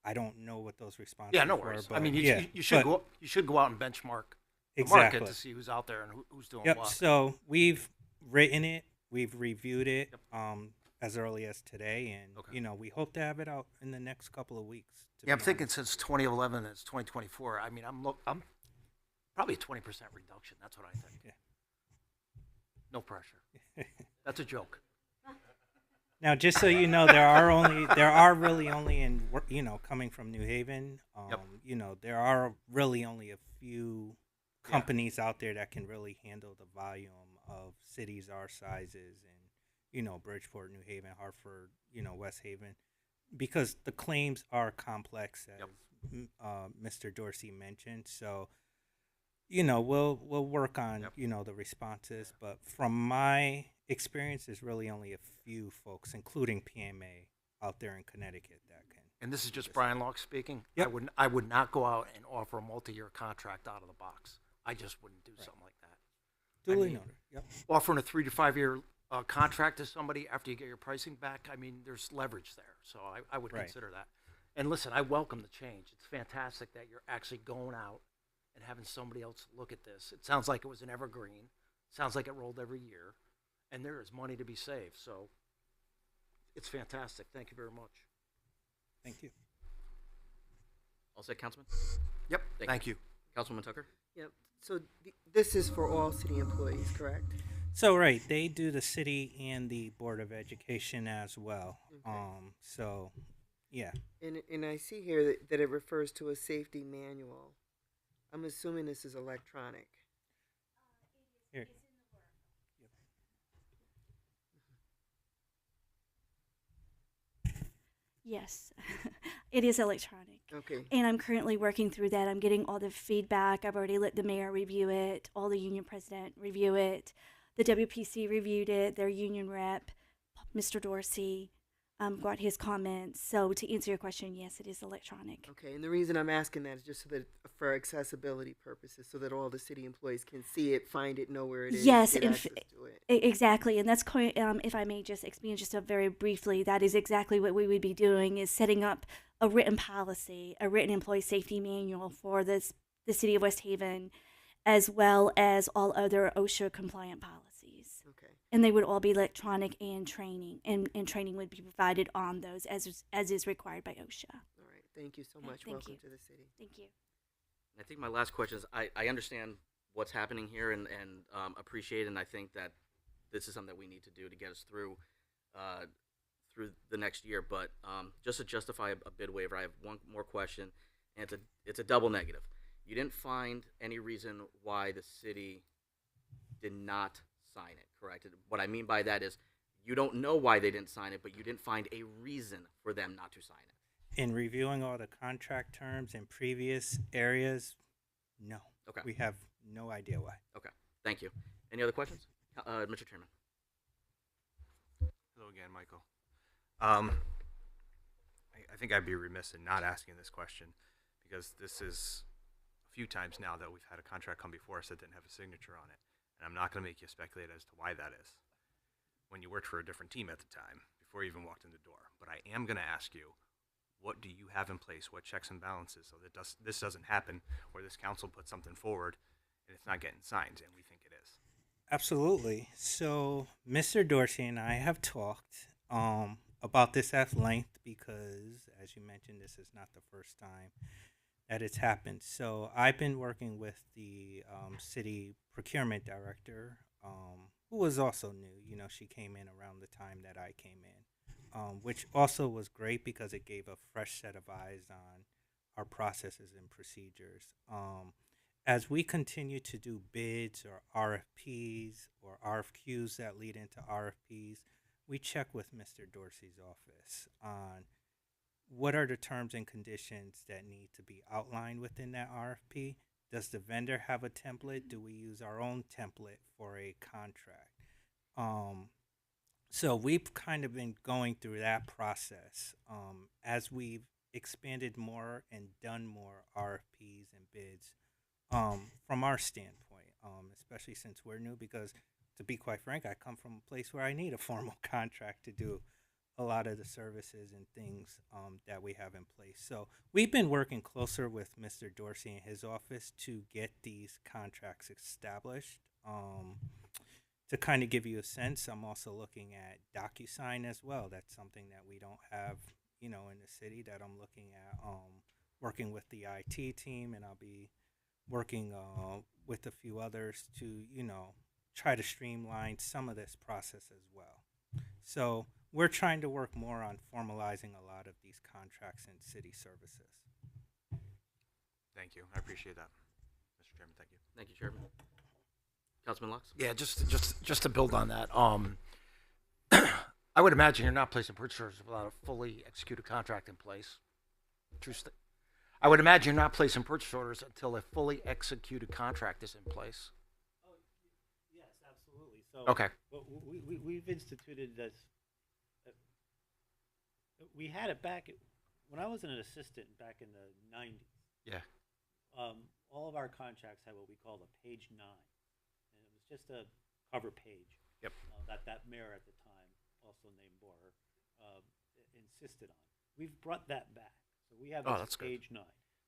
I don't know what those responses yeah, no were. worries. But I mean, yeah, you should but- go out and benchmark the Exactly. market to see who's out there and who's doing Yep. what. So we've written it, we've reviewed it Yep. as early as today, and Okay. we hope to have it out in the next couple of weeks. Yeah, I'm thinking since 2011 and it's 2024. I mean, I'm probably a 20% reduction. That's what I think. Yeah. No pressure. That's a joke. Now, just so you know, there are really only coming from New Haven. There are really only a few companies out there that can really handle the volume of cities our sizes, and Bridgeport, New Haven, Hartford, West Haven, because the claims are complex, as Mr. Dorsey mentioned. So, we'll work on the responses, but from my experience, there's really only a few folks, including PMA, out there in Connecticut that can. And this is just Brian Locke speaking. Yep. I would not go out and offer a multi-year contract out of the box. I just wouldn't do something like that. Duly noted. Yep. Offering a 3 to 5 year contract to somebody after you get your pricing back, I mean, there's leverage there. So I would Right. consider that. And listen, I welcome the change. It's fantastic that you're actually going out and having somebody else look at this. It sounds like it was an evergreen. Sounds like it rolled every year. And there is money to be saved. So it's fantastic. Thank you very much. Thank you. All set, Councilman? Yep. Thank you. Councilwoman Tucker? Yep. So this is for all city employees, correct? So right, they do the city and the Board of Education as well. Okay. So, yeah. And I see here that it refers to a safety manual. I'm assuming this is electronic. Here. Yes, it is electronic. Okay. And I'm currently working through that. I'm getting all the feedback. I've already let the mayor review it, all the union president review it. The WPC reviewed it, their union rep, Mr. Dorsey, got his comments. So to answer your question, yes, it is electronic. Okay, and the reason I'm asking that is just so that for accessibility purposes, so that all the city employees can see it, find it, know where it is, Yes, get and access to it. Exactly, and that's if I may just expand just very briefly, that is exactly what we would be doing, is setting up a written policy, a written employee safety manual for the city of West Haven, as well as all other OSHA compliant policies. Okay. And they would all be electronic and training, and training would be provided on those as is required by OSHA. All right. Thank you so Okay, much. thank Welcome you. to the city. Thank you. I think my last question is, I understand what's happening here and appreciate it, and I think that this is something that we need to do to get us through the next year. But just to justify a bid waiver, I have one more question, and it's a double negative. You didn't find any reason why the city did not sign it, correct? What I mean by that is you don't know why they didn't sign it, but you didn't find a reason for them not to sign it. In reviewing all the contract terms in previous areas, no. Okay. We have no idea why. Okay, thank you. Any other questions? Mr. Chairman. Hello again, Michael. I think I'd be remiss in not asking this question, because this is a few times now that we've had a contract come before us that didn't have a signature on it. And I'm not going to make you speculate as to why that is when you worked for a different team at the time before you even walked in the door. But I am going to ask you, what do you have in place? What checks and balances so that this doesn't happen where this council puts something forward and it's not getting signed and we think it is? Absolutely. So, Mr. Dorsey and I have talked about this at length because, as you mentioned, this is not the first time that it's happened. So, I've been working with the city procurement director, who was also new. You know, she came in around the time that I came in, which also was great because it gave a fresh set of eyes on our processes and procedures. As we continue to do bids or RFPs or RFQs that lead into RFPs, we check with Mr. Dorsey's office on what are the terms and conditions that need to be outlined within that RFP. Does the vendor have a template? Do we use our own template for a contract? So we've kind of been going through that process as we've expanded more and done more RFPs and bids. From our standpoint, especially since we're new, because to be quite frank, I come from a place where I need a formal contract to do a lot of the services and things that we have in place. So we've been working closer with Mr. Dorsey and his office to get these contracts established. To kind of give you a sense, I'm also looking at DocuSign as well. That's something that we don't have, in the city that I'm looking at, working with the IT team, and I'll be working with a few others to, try to streamline some of this process as well. So we're trying to work more on formalizing a lot of these contracts and city services. Thank you. I appreciate that. Mr. Chairman, thank you. Thank you, Chairman. Councilman Lux? Yeah, just to build on that, I would imagine you're not placing purchase orders without a fully executed contract in place. I would imagine you're not placing purchase orders until a fully executed contract is in place. Oh, yes, absolutely. So Okay. We've instituted this. We had it back when I was an assistant back in the 90s. Yeah. All of our contracts had what we called a page 9, and it was just a cover page. Yep. That mayor at the time, also named Borer, insisted on. We've brought that back. So we have that's page 9.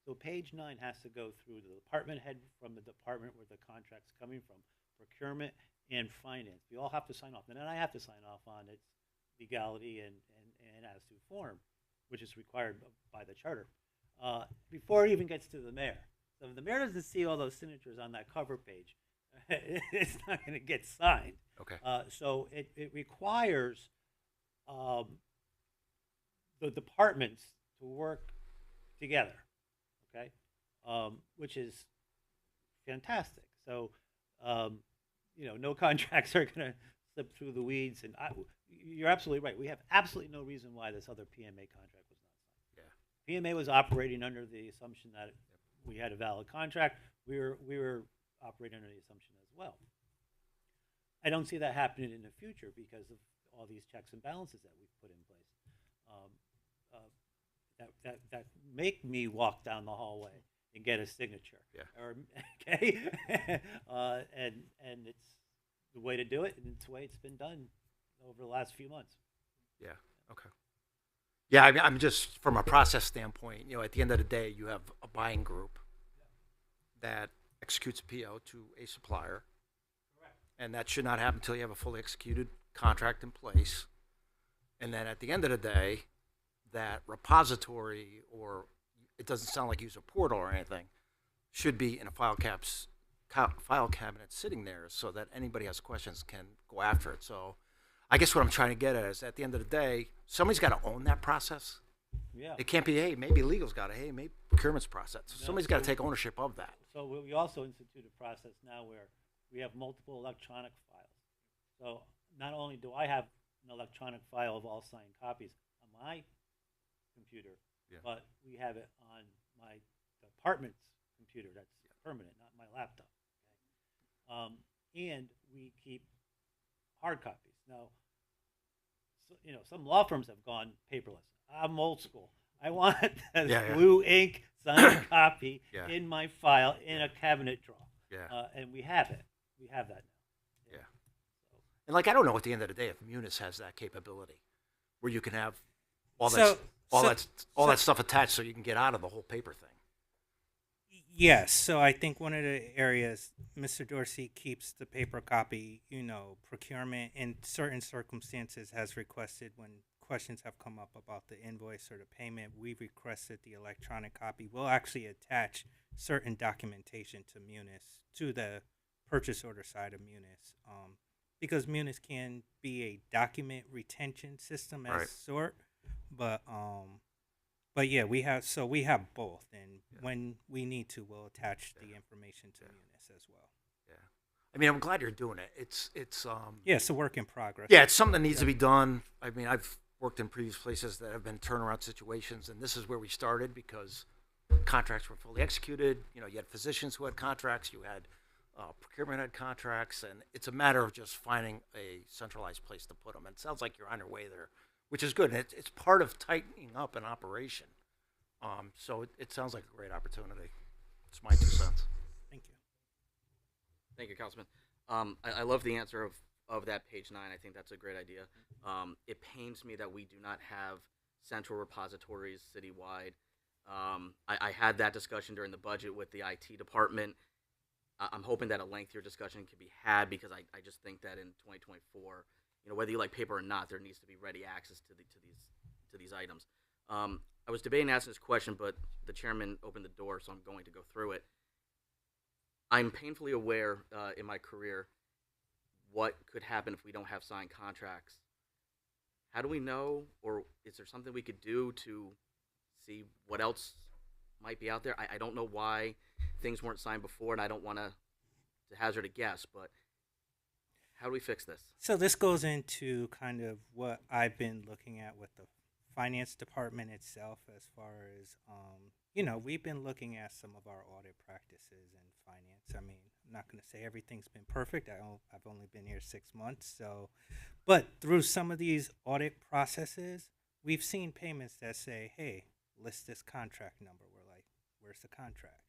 So page 9 has to go through the department head from the department where the contract's coming from, procurement and finance. We all have to sign off. And then I have to sign off on its legality and as to form, which is required by the charter, before it even gets to the mayor. So if the mayor doesn't see all those signatures on that cover page, it's not going to get signed. Okay. So it requires the departments to work together, okay, which is fantastic. So, no contracts are going to slip through the weeds. And you're absolutely right. We have absolutely no reason why this other PMA contract was not signed. Yeah. PMA was operating under the assumption that we had a valid contract. We were operating under the assumption as well. I don't see that happening in the future because of all these checks and balances that we've put in place. That make me walk down the hallway and get a signature. Yeah. Okay. And it's the way to do it, and it's the way it's been done over the last few months. Yeah. Okay. Yeah, I'm just from a process standpoint. At the end of the day, you have a buying group that executes a PO to a supplier, Correct. And that should not happen until you have a fully executed contract in place. And then at the end of the day, that repository, or it doesn't sound like use a portal or anything, should be in a file cabinet sitting there so that anybody has questions can go after it. So I guess what I'm trying to get at is at the end of the day, somebody's got to own that process. Yeah. It can't be, hey, maybe legal's got to, hey, maybe procurement's process. Somebody's got to take ownership of that. So we also institute a process now where we have multiple electronic files. So not only do I have an electronic file of all signed copies on my computer, but we have it on my department's computer that's permanent, not my laptop. Okay? And we keep hard copies. Now, some law firms have gone paperless. I'm old school. I want a blue ink signed copy in my file in a cabinet drawer. Yeah. And we have it. We have that Yeah. And like, I don't know at the end of the day if Munis has that capability where you can have all that, that stuff attached so you can get out of the whole paper thing. Yes, so I think one of the areas Mr. Dorsey keeps the paper copy, procurement in certain circumstances has requested when questions have come up about the invoice or the payment, we've requested the electronic copy. We'll actually attach certain documentation to Munis, to the purchase order side of Munis, because Munis can be a document retention system as sort, but yeah, we have both, and when we need to, we'll attach the information to Munis as well. Yeah, I mean, I'm glad you're doing it. It's it's a work in progress. Yeah, it's something that needs to be done. I mean, I've worked in previous places that have been turnaround situations, and this is where we started because contracts were fully executed. You had physicians who had contracts, you had procurement had contracts, and it's a matter of just finding a centralized place to put them. And it sounds like you're on your way there, which is good. And it's part of tightening up an operation. So it sounds like a great opportunity. It's my 2 cents. Thank you. Thank you, Councilman. I love the answer of that page 9. I think that's a great idea. It pains me that we do not have central repositories citywide. I had that discussion during the budget with the IT department. I'm hoping that a lengthier discussion can be had because I just think that in 2024, whether you like paper or not, there needs to be ready access to these items. I was debating asking this question, but the chairman opened the door, so I'm going to go through it. I'm painfully aware in my career what could happen if we don't have signed contracts. How do we know, or is there something we could do to see what else might be out there? I don't know why things weren't signed before, and I don't want to hazard a guess, but how do we fix this? So this goes into kind of what I've been looking at with the finance department itself, as far as we've been looking at some of our audit practices in finance. I mean, I'm not going to say everything's been perfect. I've only been here 6 months, but through some of these audit processes, we've seen payments that say, "Hey, list this contract number." We're like, "Where's the contract?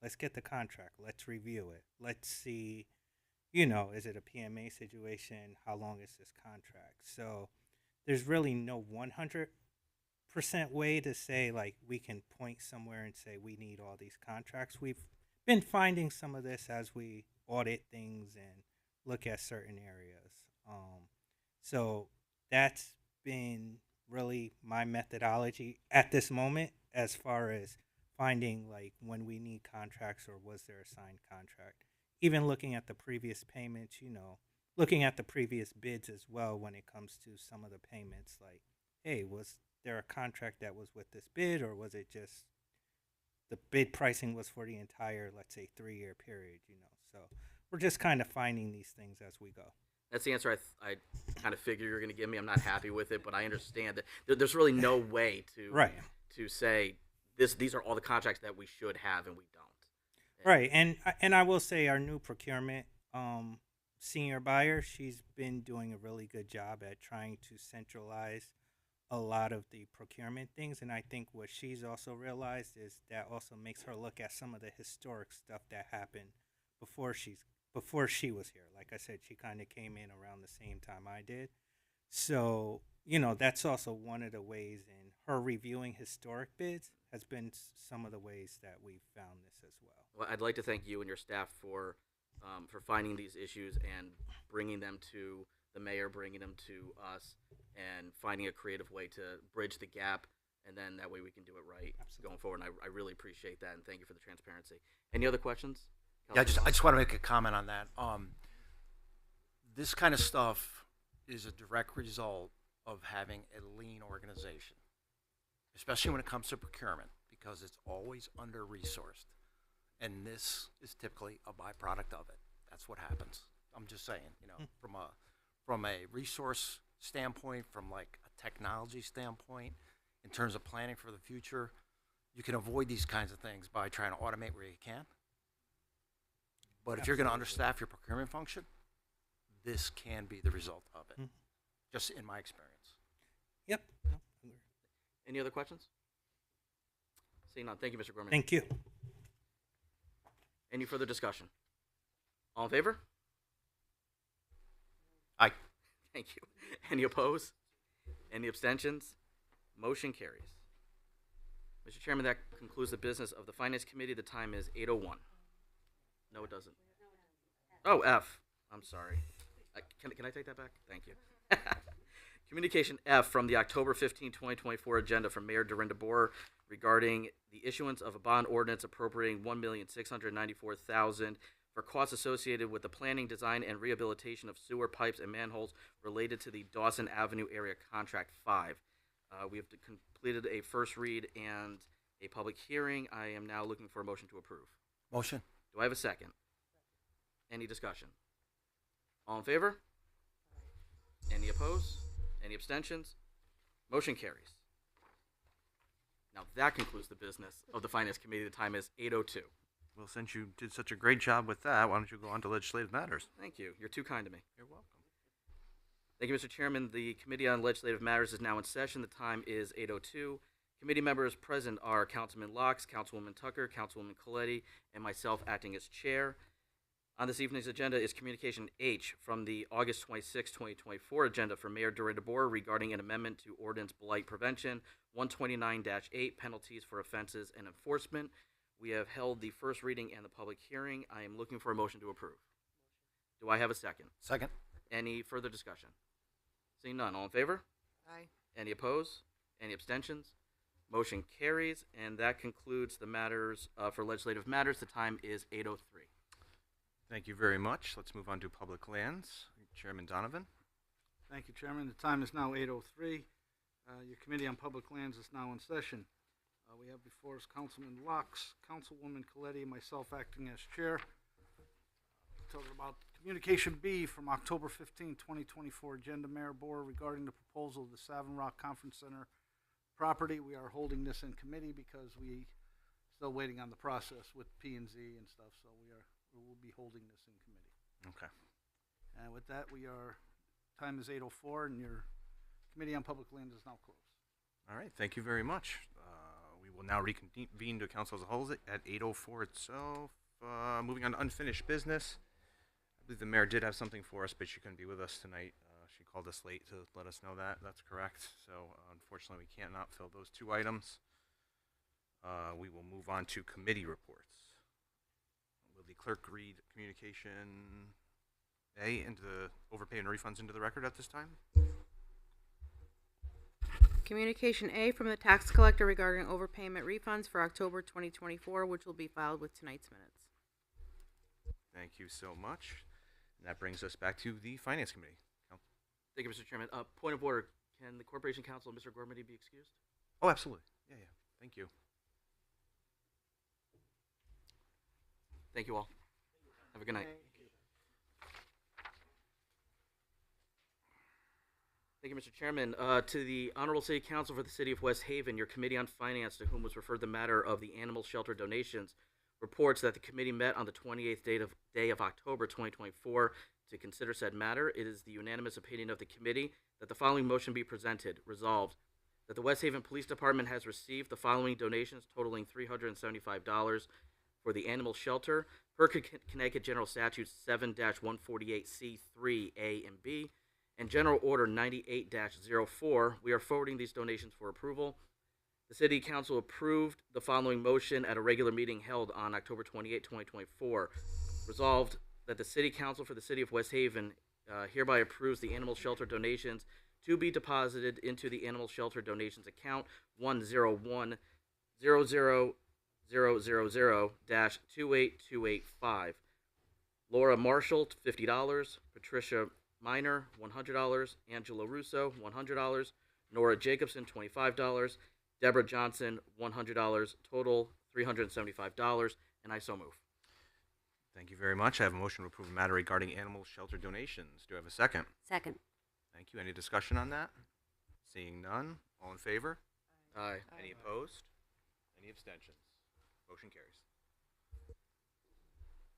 Let's get the contract. Let's review it. Let's see, is it a PMA situation? How long is this contract?" So there's really no 100% way to say, like, we can point somewhere and say we need all these contracts. We've been finding some of this as we audit things and look at certain areas. So that's been really my methodology at this moment, as far as finding, like, when we need contracts or was there a signed contract. Even looking at the previous payments, looking at the previous bids as well when it comes to some of the payments, like, hey, was there a contract that was with this bid, or was it just the bid pricing was for the entire, let's say, 3-year period, So we're just kind of finding these things as we go. That's the answer I kind of figured you were going to give me. I'm not happy with it, but I understand that there's really no way to say these are all the contracts that we should have and we don't. Right, and I will say our new procurement senior buyer, she's been doing a really good job at trying to centralize a lot of the procurement things, and I think what she's also realized is that also makes her look at some of the historic stuff that happened before she was here. Like I said, she kind of came in around the same time I did. So, that's also one of the ways in her reviewing historic bids has been some of the ways that we've found this as well. Well, I'd like to thank you and your staff for finding these issues and bringing them to the mayor, bringing them to us, and finding a creative way to bridge the gap, and then that way we can do it right going forward. And I really appreciate that, and thank you for the transparency. Any other questions? Yeah, I just want to make a comment on that. This kind of stuff is a direct result of having a lean organization, especially when it comes to procurement, because it's always under-resourced. And this is typically a byproduct of it. That's what happens. I'm just saying, from a resource standpoint, from like a technology standpoint, in terms of planning for the future, you can avoid these kinds of things by trying to automate where you can. But if you're going to understaff your procurement function, this can be the result of it, just in my experience. Yep. Any other questions? Seeing none. Thank you, Mr. Gorman. Thank you. Any further discussion? All in favor? Thank you. Any opposed? Any abstentions? Motion carries. Mr. Chairman, that concludes the business of the Finance Committee. The time is 8:01. No, it doesn't. Oh, F. I'm sorry. Can I take that back? Thank you. Communication F from the October 15, 2024 agenda from Mayor Dorinda Boer regarding the issuance of a bond ordinance appropriating $1,694,000 for costs associated with the planning, design, and rehabilitation of sewer pipes and manholes related to the Dawson Avenue Area Contract 5. We have completed a first read and a public hearing. I am now looking for a motion to approve. Motion. Do I have a second? Any discussion? All in favor? Any opposed? Any abstentions? Motion carries. Now that concludes the business of the Finance Committee. The time is 8:02. Well, since you did such a great job with that, why don't you go on to legislative matters? Thank you. You're too kind to me. You're welcome. Thank you, Mr. Chairman. The Committee on Legislative Matters is now in session. The time is 8:02. Committee members present are Councilman Locks, Councilwoman Tucker, Councilwoman Coletti, and myself acting as chair. On this evening's agenda is Communication H from the August 26, 2024 agenda for Mayor Dorinda Boer regarding an amendment to Ordinance Blight Prevention 129-8, penalties for offenses and enforcement. We have held the first reading and the public hearing. I am looking for a motion to approve. Do I have a second? Second. Any further discussion? Seeing none, all in favor? Aye. Any opposed? Any abstentions? Motion carries, and that concludes the matters for legislative matters. The time is 8:03. Thank you very much. Let's move on to public lands. Chairman Donovan. Thank you, Chairman. The time is now 8:03. Your Committee on Public Lands is now in session. We have before us Councilman Locks, Councilwoman Coletti, and myself acting as chair. Talking about Communication B from October 15, 2024 agenda, Mayor Boer, regarding the proposal of the Savin Rock Conference Center property. We are holding this in committee because we still waiting on the process with P&Z and stuff, so we will be holding this in committee. Okay. And with that, time is 8:04, and your Committee on Public Lands is now closed. All right. Thank you very much. We will now reconvene to council as a whole at 8:04 itself. Moving on to unfinished business. I believe the mayor did have something for us, but she couldn't be with us tonight. She called us late to let us know that. That's correct. So unfortunately, we cannot fill those two items. We will move on to committee reports. Will the clerk read Communication A into the overpay and refunds into the record at this time? Communication A from the tax collector regarding overpayment refunds for October 2024, which will be filed with tonight's minutes. Thank you so much. And that brings us back to the Finance Committee. Thank you, Mr. Chairman. Point of order. Can the Corporation Counsel, Mr. Gormady, be excused? Oh, absolutely. Yeah. Thank you. Thank you all. Have a good night. Thank you, Mr. Chairman. To the Honorable City Council for the City of West Haven, your Committee on Finance, to whom was referred the matter of the animal shelter donations, reports that the committee met on the 28th day of October 2024 to consider said matter. It is the unanimous opinion of the committee that the following motion be presented. Resolved, that the West Haven Police Department has received the following donations totaling $375 for the animal shelter per Connecticut General Statutes 7-148C3A and B and General Order 98-04. We are forwarding these donations for approval. The City Council approved the following motion at a regular meeting held on October 28, 2024. Resolved that the City Council for the City of West Haven hereby approves the animal shelter donations to be deposited into the animal shelter donations account 101000000-28285. Laura Marshall, $50. Patricia Minor, $100. Angela Russo, $100. Nora Jacobson, $25. Deborah Johnson, $100. Total, $375. And I so move. Thank you very much. I have a motion to approve a matter regarding animal shelter donations. Do I have a second? Second. Thank you. Any discussion on that? Seeing none. All in favor? Aye. Any opposed? Any abstentions? Motion carries.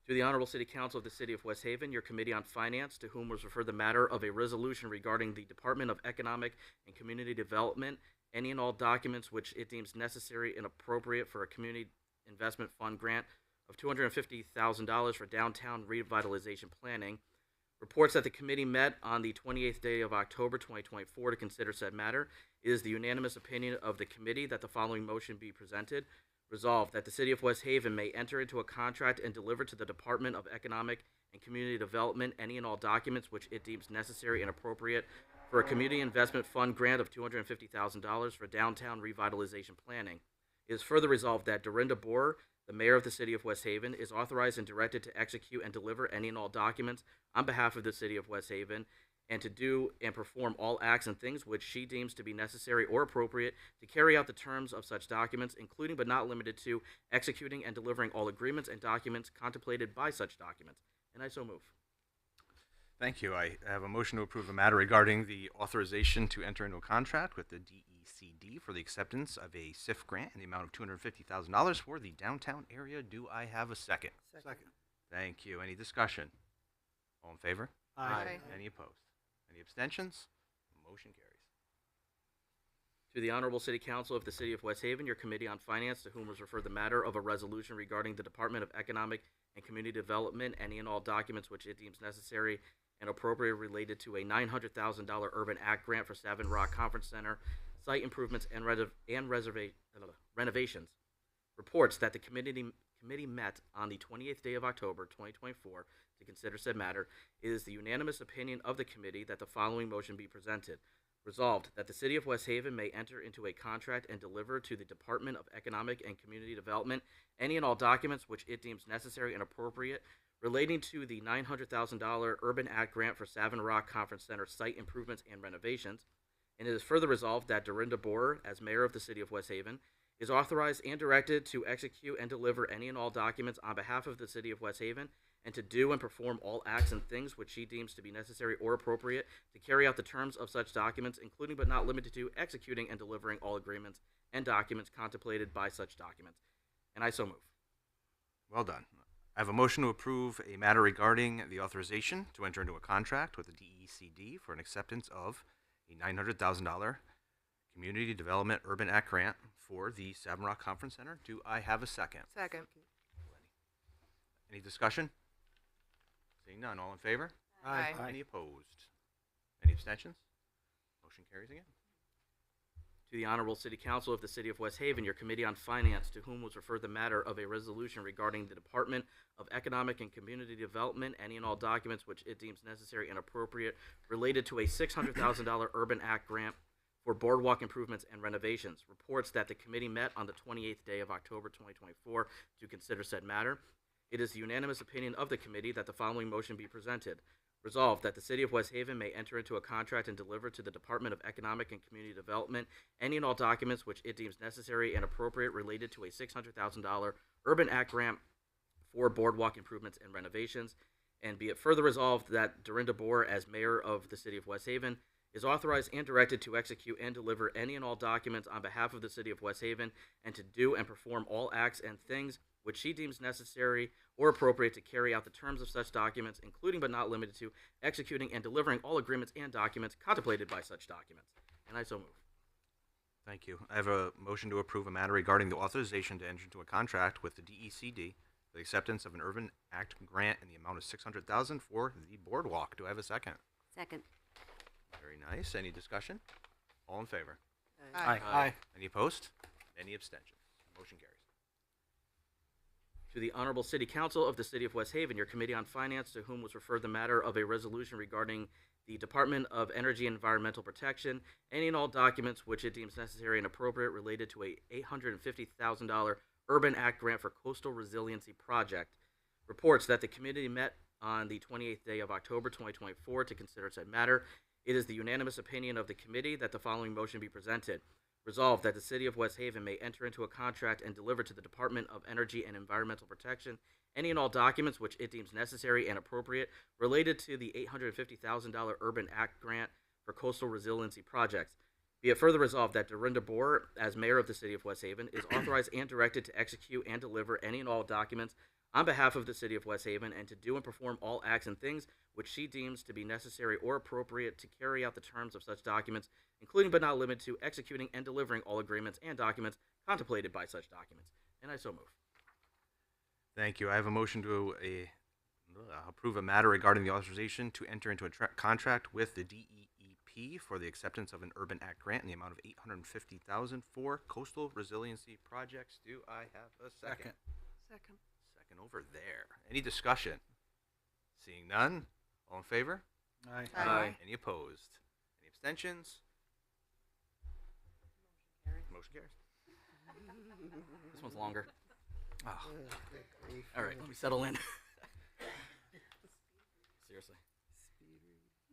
To the Honorable City Council of the City of West Haven, your Committee on Finance, to whom was referred the matter of a resolution regarding the Department of Economic and Community Development, any and all documents which it deems necessary and appropriate for a community investment fund grant of $250,000 for downtown revitalization planning. Reports that the committee met on the 28th day of October 2024 to consider said matter. It is the unanimous opinion of the committee that the following motion be presented. Resolved that the City of West Haven may enter into a contract and deliver to the Department of Economic and Community Development any and all documents which it deems necessary and appropriate for a Community Investment Fund grant of $250,000 for downtown revitalization planning. It is further resolved that Dorinda Boer, the mayor of the City of West Haven, is authorized and directed to execute and deliver any and all documents on behalf of the City of West Haven and to do and perform all acts and things which she deems to be necessary or appropriate to carry out the terms of such documents, including but not limited to executing and delivering all agreements and documents contemplated by such documents. And I so move. Thank you. I have a motion to approve a matter regarding the authorization to enter into a contract with the DECD for the acceptance of a SIF grant in the amount of $250,000 for the downtown area. Do I have a second? Second. Thank you. Any discussion? All in favor? Aye. Any opposed? Any abstentions? Motion carries. To the Honorable City Council of the City of West Haven, your Committee on Finance, to whom was referred the matter of a resolution regarding the Department of Economic and Community Development, any and all documents which it deems necessary and appropriate related to a $900,000 Urban Act grant for Savin Rock Conference Center, site improvements and renovations. Reports that the committee met on the 28th day of October 2024 to consider said matter. It is the unanimous opinion of the committee that the following motion be presented. Resolved that the City of West Haven may enter into a contract and deliver to the Department of Economic and Community Development any and all documents which it deems necessary and appropriate relating to the $900,000 Urban Act grant for Savin Rock Conference Center site improvements and renovations. And it is further resolved that Dorinda Boer, as mayor of the City of West Haven, is authorized and directed to execute and deliver any and all documents on behalf of the City of West Haven and to do and perform all acts and things which she deems to be necessary or appropriate to carry out the terms of such documents, including but not limited to executing and delivering all agreements and documents contemplated by such documents. And I so move. Well done. I have a motion to approve a matter regarding the authorization to enter into a contract with the DECD for an acceptance of a $900,000 Community Development Urban Act grant for the Savin Rock Conference Center. Do I have a second? Second. Any discussion? Seeing none, all in favor? Aye. Any opposed? Any abstentions? Motion carries again. To the Honorable City Council of the City of West Haven, your Committee on Finance, to whom was referred the matter of a resolution regarding the Department of Economic and Community Development, any and all documents which it deems necessary and appropriate related to a $600,000 Urban Act grant for boardwalk improvements and renovations. Reports that the committee met on the 28th day of October 2024 to consider said matter. It is the unanimous opinion of the committee that the following motion be presented. Resolved that the City of West Haven may enter into a contract and deliver to the Department of Economic and Community Development any and all documents which it deems necessary and appropriate related to a $600,000 Urban Act grant for boardwalk improvements and renovations. And be it further resolved that Dorinda Boer, as mayor of the City of West Haven, is authorized and directed to execute and deliver any and all documents on behalf of the City of West Haven and to do and perform all acts and things which she deems necessary or appropriate to carry out the terms of such documents, including but not limited to executing and delivering all agreements and documents contemplated by such documents. And I so move. Thank you. I have a motion to approve a matter regarding the authorization to enter into a contract with the DECD for the acceptance of an Urban Act grant in the amount of $600,000 for the boardwalk. Do I have a second? Second. Very nice. Any discussion? All in favor? Aye. Any opposed? Any abstentions? Motion carries. To the Honorable City Council of the City of West Haven, your Committee on Finance, to whom was referred the matter of a resolution regarding the Department of Energy and Environmental Protection, any and all documents which it deems necessary and appropriate related to a $850,000 Urban Act grant for Coastal Resiliency Project. Reports that the committee met on the 28th day of October 2024 to consider said matter. It is the unanimous opinion of the committee that the following motion be presented. Resolved that the City of West Haven may enter into a contract and deliver to the Department of Energy and Environmental Protection any and all documents which it deems necessary and appropriate related to the $850,000 Urban Act grant for Coastal Resiliency Projects. Be it further resolved that Dorinda Boer, as mayor of the City of West Haven, is authorized and directed to execute and deliver any and all documents on behalf of the City of West Haven and to do and perform all acts and things which she deems to be necessary or appropriate to carry out the terms of such documents, including but not limited to executing and delivering all agreements and documents contemplated by such documents. And I so move. Thank you. I have a motion to approve a matter regarding the authorization to enter into a contract with the DEEP for the acceptance of an Urban Act grant in the amount of $850,000 for coastal resiliency projects. Do I have a second? Second. Second over there. Any discussion? Seeing none. All in favor? Aye. Aye. Any opposed? Any abstentions? Motion carries. This one's longer. Oh. All right, let me settle in. Seriously.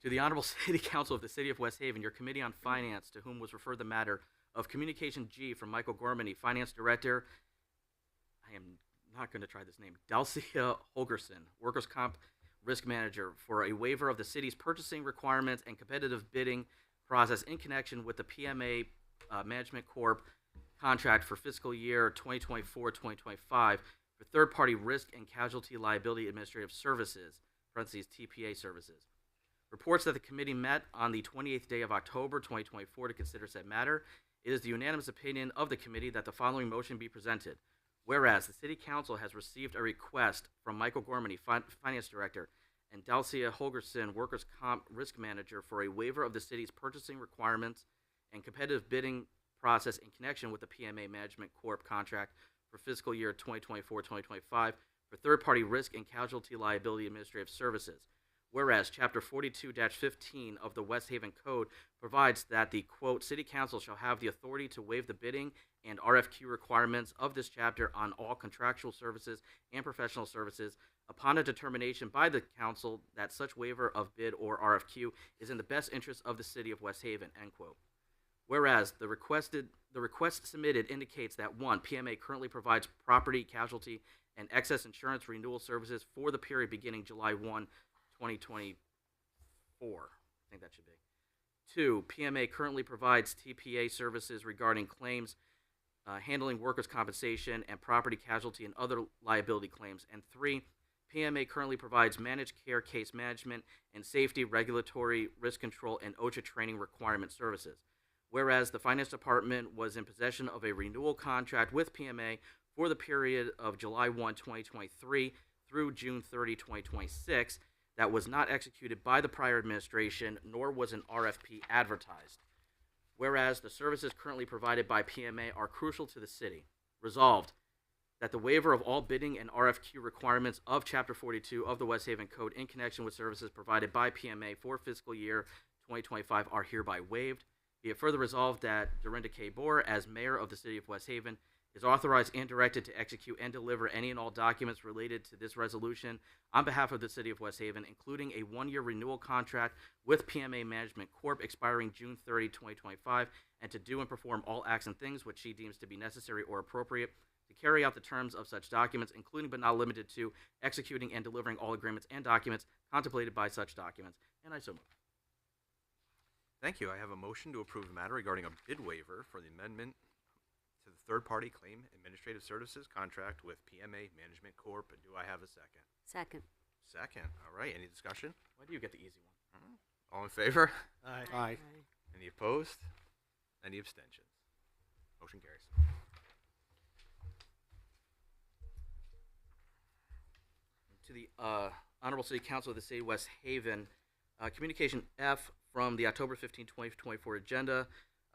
To the Honorable City Council of the City of West Haven, your Committee on Finance, to whom was referred the matter of Communication G from Michael Gormany, Finance Director. I am not going to try this name. Dalcia Holgerson, Workers' Comp Risk Manager, for a waiver of the city's purchasing requirements and competitive bidding process in connection with the PMA Management Corp contract for fiscal year 2024-2025 for third-party risk and casualty liability administrative services, parentheses TPA services. Reports that the committee met on the 28th day of October 2024 to consider said matter. It is the unanimous opinion of the committee that the following motion be presented. Whereas the City Council has received a request from Michael Gormany, Finance Director, and Dalcia Holgerson, Workers' Comp Risk Manager, for a waiver of the city's purchasing requirements and competitive bidding process in connection with the PMA Management Corp contract for fiscal year 2024-2025 for third-party risk and casualty liability administrative services. Whereas Chapter 42-15 of the West Haven Code provides that the, quote, City Council shall have the authority to waive the bidding and RFQ requirements of this chapter on all contractual services and professional services upon a determination by the Council that such waiver of bid or RFQ is in the best interest of the City of West Haven, end quote. Whereas the request submitted indicates that, one, PMA currently provides property, casualty, and excess insurance renewal services for the period beginning July 1, 2024. I think that should be. Two, PMA currently provides TPA services regarding claims, handling workers' compensation and property, casualty, and other liability claims. And three, PMA currently provides managed care case management and safety, regulatory, risk control, and OSHA training requirement services. Whereas the Finance Department was in possession of a renewal contract with PMA for the period of July 1, 2023 through June 30, 2026 that was not executed by the prior administration, nor was an RFP advertised. Whereas the services currently provided by PMA are crucial to the city. Resolved, that the waiver of all bidding and RFQ requirements of Chapter 42 of the West Haven Code in connection with services provided by PMA for fiscal year 2025 are hereby waived. Be it further resolved that Dorinda K. Boer, as mayor of the city of West Haven, is authorized and directed to execute and deliver any and all documents related to this resolution on behalf of the city of West Haven, including a one-year renewal contract with PMA Management Corp. Expiring June 30, 2025, and to do and perform all acts and things which she deems to be necessary or appropriate to carry out the terms of such documents, including but not limited to executing and delivering all agreements and documents contemplated by such documents. And I so move. Thank you. I have a motion to approve the matter regarding a bid waiver for the amendment to the third-party claim administrative services contract with PMA Management Corp. Do I have a second? Second. Second. All right. Any discussion? Why do you get the easy one? All in favor? Aye. Any opposed? Any abstentions? Motion carries. To the Honorable City Council of the City of West Haven, Communication F from the October 15, 2024 agenda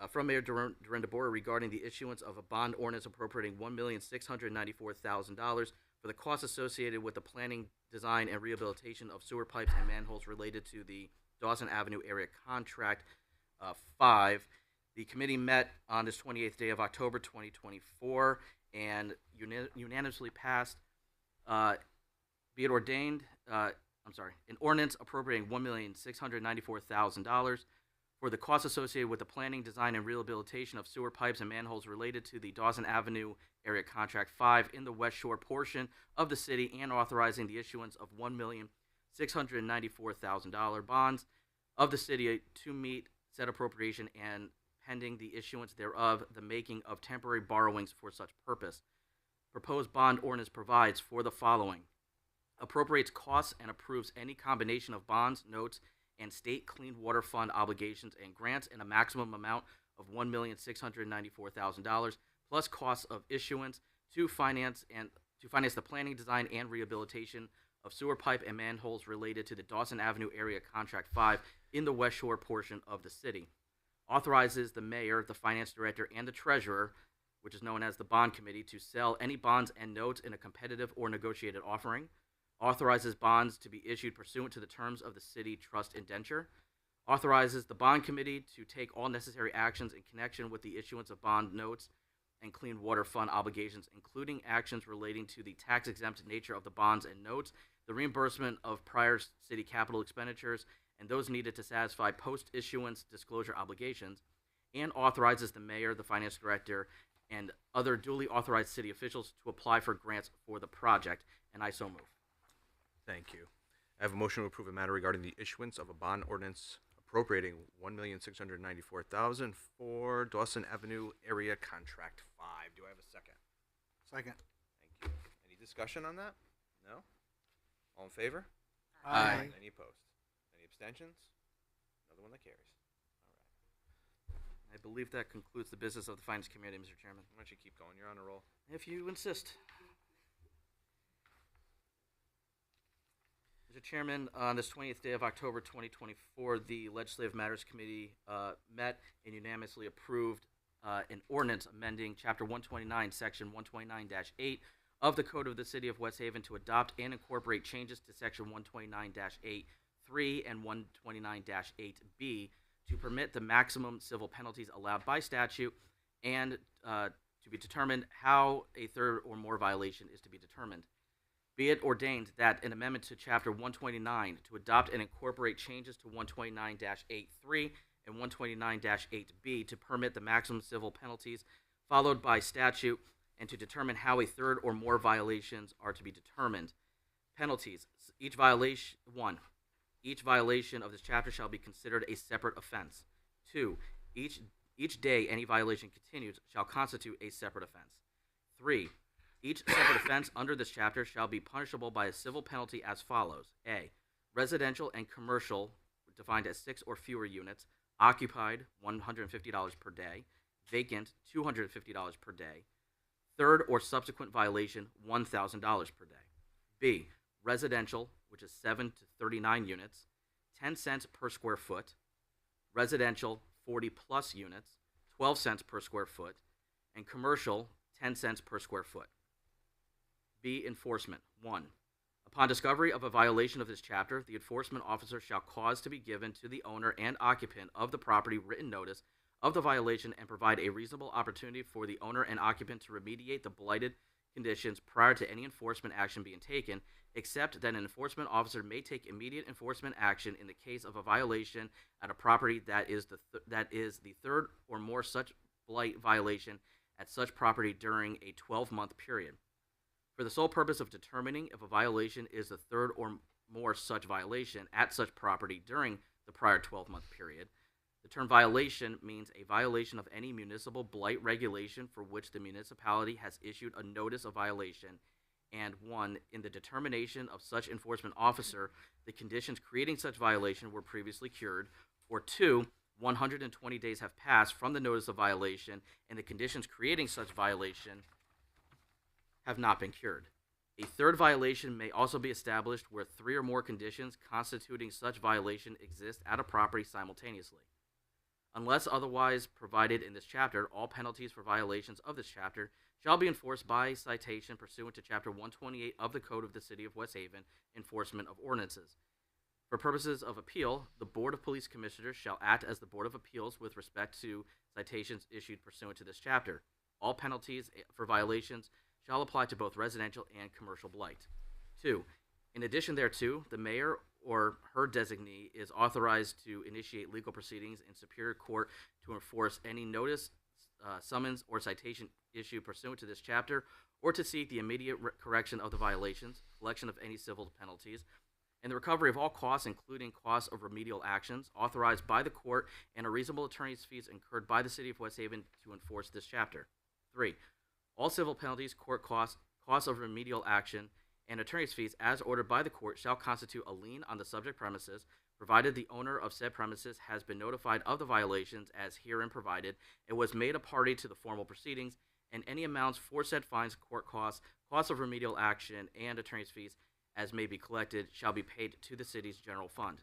from Mayor Dorinda Boer regarding the issuance of a bond ordinance appropriating $1,694,000 for the costs associated with the planning, design, and rehabilitation of sewer pipes and manholes related to the Dawson Avenue area contract 5. The committee met on this 28th day of October 2024 and unanimously passed be it ordained, an ordinance appropriating $1,694,000 for the costs associated with the planning, design, and rehabilitation of sewer pipes and manholes related to the Dawson Avenue Area Contract 5 in the West Shore portion of the city, and authorizing the issuance of $1,694,000 bonds of the city to meet said appropriation, and pending the issuance thereof, the making of temporary borrowings for such purpose. Proposed bond ordinance provides for the following: appropriates costs and approves any combination of bonds, notes, and state clean water fund obligations and grants in a maximum amount of $1,694,000 plus costs of issuance to finance the planning, design, and rehabilitation of sewer pipe and manholes related to the Dawson Avenue Area Contract 5 in the West Shore portion of the city. Authorizes the mayor, the finance director, and the treasurer, which is known as the bond committee, to sell any bonds and notes in a competitive or negotiated offering. Authorizes bonds to be issued pursuant to the terms of the city trust indenture. Authorizes the bond committee to take all necessary actions in connection with the issuance of bond notes and clean water fund obligations, including actions relating to the tax-exempt nature of the bonds and notes, the reimbursement of prior city capital expenditures, and those needed to satisfy post-issuance disclosure obligations, and authorizes the mayor, the finance director, and other duly authorized city officials to apply for grants for the project, and I so move. Thank you. I have a motion to approve a matter regarding the issuance of a bond ordinance appropriating $1,694,000 for Dawson Avenue Area Contract 5. Do I have a second? Second. Thank you. Any discussion on that? No? All in favor? Aye. Any opposed? Any abstentions? Another one that carries. All right. I believe that concludes the business of the Finance Committee, Mr. Chairman. Why don't you keep going? You're on a roll. If you insist. Mr. Chairman, on this 20th day of October 2024, the Legislative Matters Committee met and unanimously approved an ordinance amending Chapter 129, Section 129-8 of the Code of the City of West Haven to adopt and incorporate changes to Section 129-8(3) and 129-8B to permit the maximum civil penalties allowed by statute and to be determined how a third or more violation is to be determined. Be it ordained that an amendment to Chapter 129 to adopt and incorporate changes to 129-8(3) and 129-8B to permit the maximum civil penalties followed by statute and to determine how a third or more violations are to be determined. Penalties. Each violation of this chapter shall be considered a separate offense. 2. Each day any violation continues shall constitute a separate offense. 3. Each separate offense under this chapter shall be punishable by a civil penalty as follows. A. Residential and commercial, defined as 6 or fewer units, occupied, $150 per day, vacant, $250 per day, third or subsequent violation, $1,000 per day. B. Residential, which is 7 to 39 units, 10 cents per square foot, residential, 40 plus units, 12 cents per square foot, and commercial, 10 cents per square foot. B. Enforcement. 1. Upon discovery of a violation of this chapter, the enforcement officer shall cause to be given to the owner and occupant of the property written notice of the violation and provide a reasonable opportunity for the owner and occupant to remediate the blighted conditions prior to any enforcement action being taken, except that an enforcement officer may take immediate enforcement action in the case of a violation at a property that is the third or more such blight violation at such property during a 12-month period. For the sole purpose of determining if a violation is the third or more such violation at such property during the prior 12-month period, the term violation means a violation of any municipal blight regulation for which the municipality has issued a notice of violation, and 1. In the determination of such enforcement officer, the conditions creating such violation were previously cured, or 2. 120 days have passed from the notice of violation, and the conditions creating such violation have not been cured. A third violation may also be established where 3 or more conditions constituting such violation exist at a property simultaneously. Unless otherwise provided in this chapter, all penalties for violations of this chapter shall be enforced by citation pursuant to Chapter 128 of the Code of the City of West Haven, Enforcement of Ordinances. For purposes of appeal, the Board of Police Commissioners shall act as the Board of Appeals with respect to citations issued pursuant to this chapter. All penalties for violations shall apply to both residential and commercial blight. 2. In addition thereto, the mayor or her designee is authorized to initiate legal proceedings in Superior Court to enforce any notice, summons, or citation issued pursuant to this chapter, or to seek the immediate correction of the violations, collection of any civil penalties, and the recovery of all costs, including costs of remedial actions, authorized by the court, and a reasonable attorney's fees incurred by the City of West Haven to enforce this chapter. 3. All civil penalties, court costs, costs of remedial action, and attorney's fees as ordered by the court shall constitute a lien on the subject premises, provided the owner of said premises has been notified of the violations as herein provided and was made a party to the formal proceedings, and any amounts for said fines, court costs, costs of remedial action, and attorney's fees as may be collected shall be paid to the city's general fund.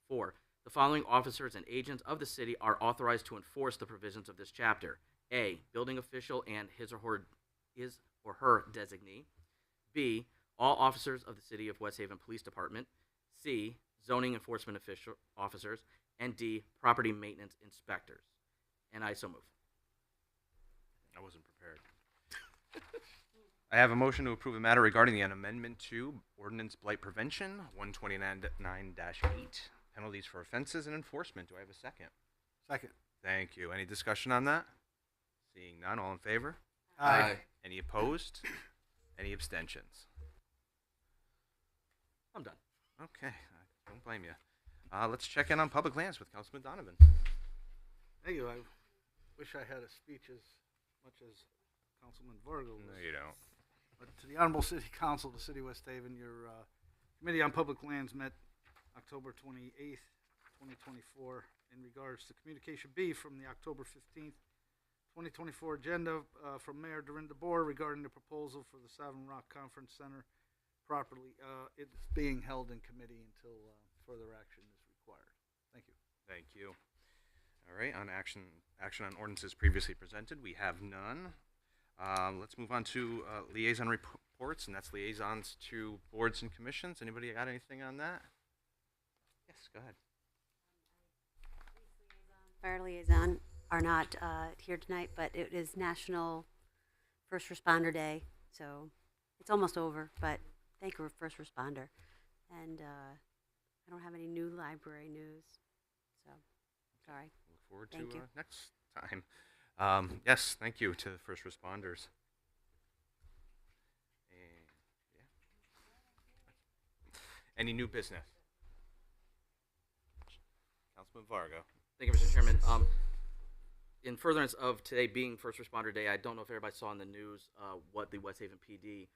4. The following officers and agents of the city are authorized to enforce the provisions of this chapter. A. Building official and his or her designee. B. All officers of the City of West Haven Police Department. C. Zoning enforcement officers. And D. Property maintenance inspectors. And I so move. I wasn't prepared. I have a motion to approve a matter regarding an amendment to Ordinance Blight Prevention 129-8, penalties for offenses and enforcement. Do I have a second? Second. Thank you. Any discussion on that? Seeing none, all in favor? Aye. Any opposed? Any abstentions? I'm done. Okay, I don't blame you. Let's check in on public lands with Councilman Donovan. Thank you. I wish I had a speech as much as Councilman Vargo was. No, you don't. But to the Honorable City Council of the City of West Haven, your Committee on Public Lands met October 28th, 2024, in regards to Communication B from the October 15th, 2024 agenda from Mayor Dorinda Boer regarding the proposal for the Savin Rock Conference Center properly. It's being held in committee until further action is required. Thank you. Thank you. All right, on action on ordinances previously presented, we have none. Let's move on to liaison reports, and that's liaisons to boards and commissions. Anybody got anything on that? Yes, go ahead. Fire liaison are not here tonight, but it is National First Responder Day, so it's almost over, but thank you, first responder. And I don't have any new library news, so sorry. Look forward Thank to you. next time. Yes, thank you to the first responders. And, yeah. Any new business? Councilman Vargo. Thank you, Mr. Chairman. In furtherance of today being First Responder Day, I don't know if everybody saw in the news what the West Haven PD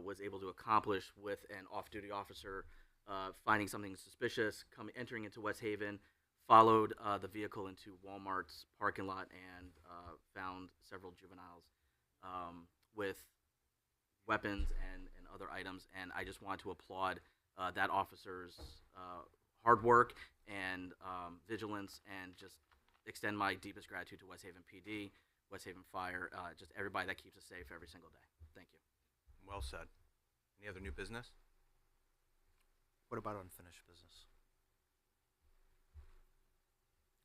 was able to accomplish with an off-duty officer finding something suspicious, entering into West Haven, followed the vehicle into Walmart's parking lot, and found several juveniles with weapons and other items. And I just want to applaud that officer's hard work and vigilance, and just extend my deepest gratitude to West Haven PD, West Haven Fire, just everybody that keeps us safe every single day. Thank you. Well said. Any other new business? What about unfinished business?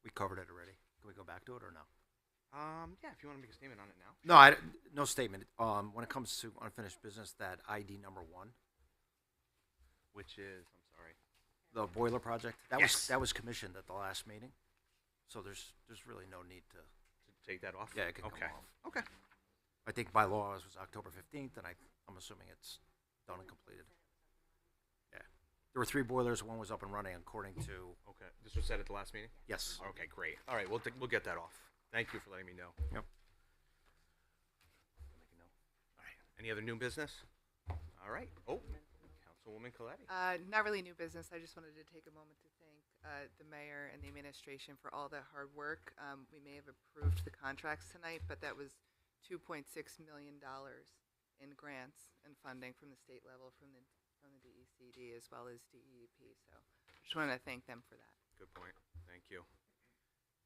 We covered it already. Can we go back to it or no? Yeah, if you want to make a statement on it now. No, no statement. When it comes to unfinished business, that ID number 1, Which is, I'm sorry. the boiler project, Yes. that was commissioned at the last meeting, so there's really no need to. Take that off? Yeah, it can Okay. come off. Okay. I think by law it was October 15th, and I'm assuming it's done and completed. Yeah, there were 3 boilers. One was up and running according to. Okay. This was said at the last meeting? Yes. Okay, great. All right, we'll get that off. Thank you for letting me know. Yep. Make a note. All right. Any other new business? All right. Oh, Councilwoman Coletti. Not really new business. I just wanted to take a moment to thank the mayor and the administration for all that hard work. We may have approved the contracts tonight, but that was $2.6 million in grants and funding from the state level, from the DECD as well as DEEP. So just wanted to thank them for that. Good point. Thank you.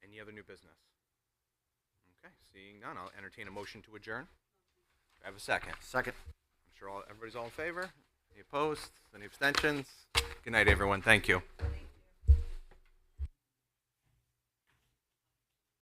Any other new business? Okay, seeing none, I'll entertain a motion to adjourn. Do I have a second? Second. I'm sure everybody's all in favor. Any opposed? Any abstentions? Good night, everyone. Thank you.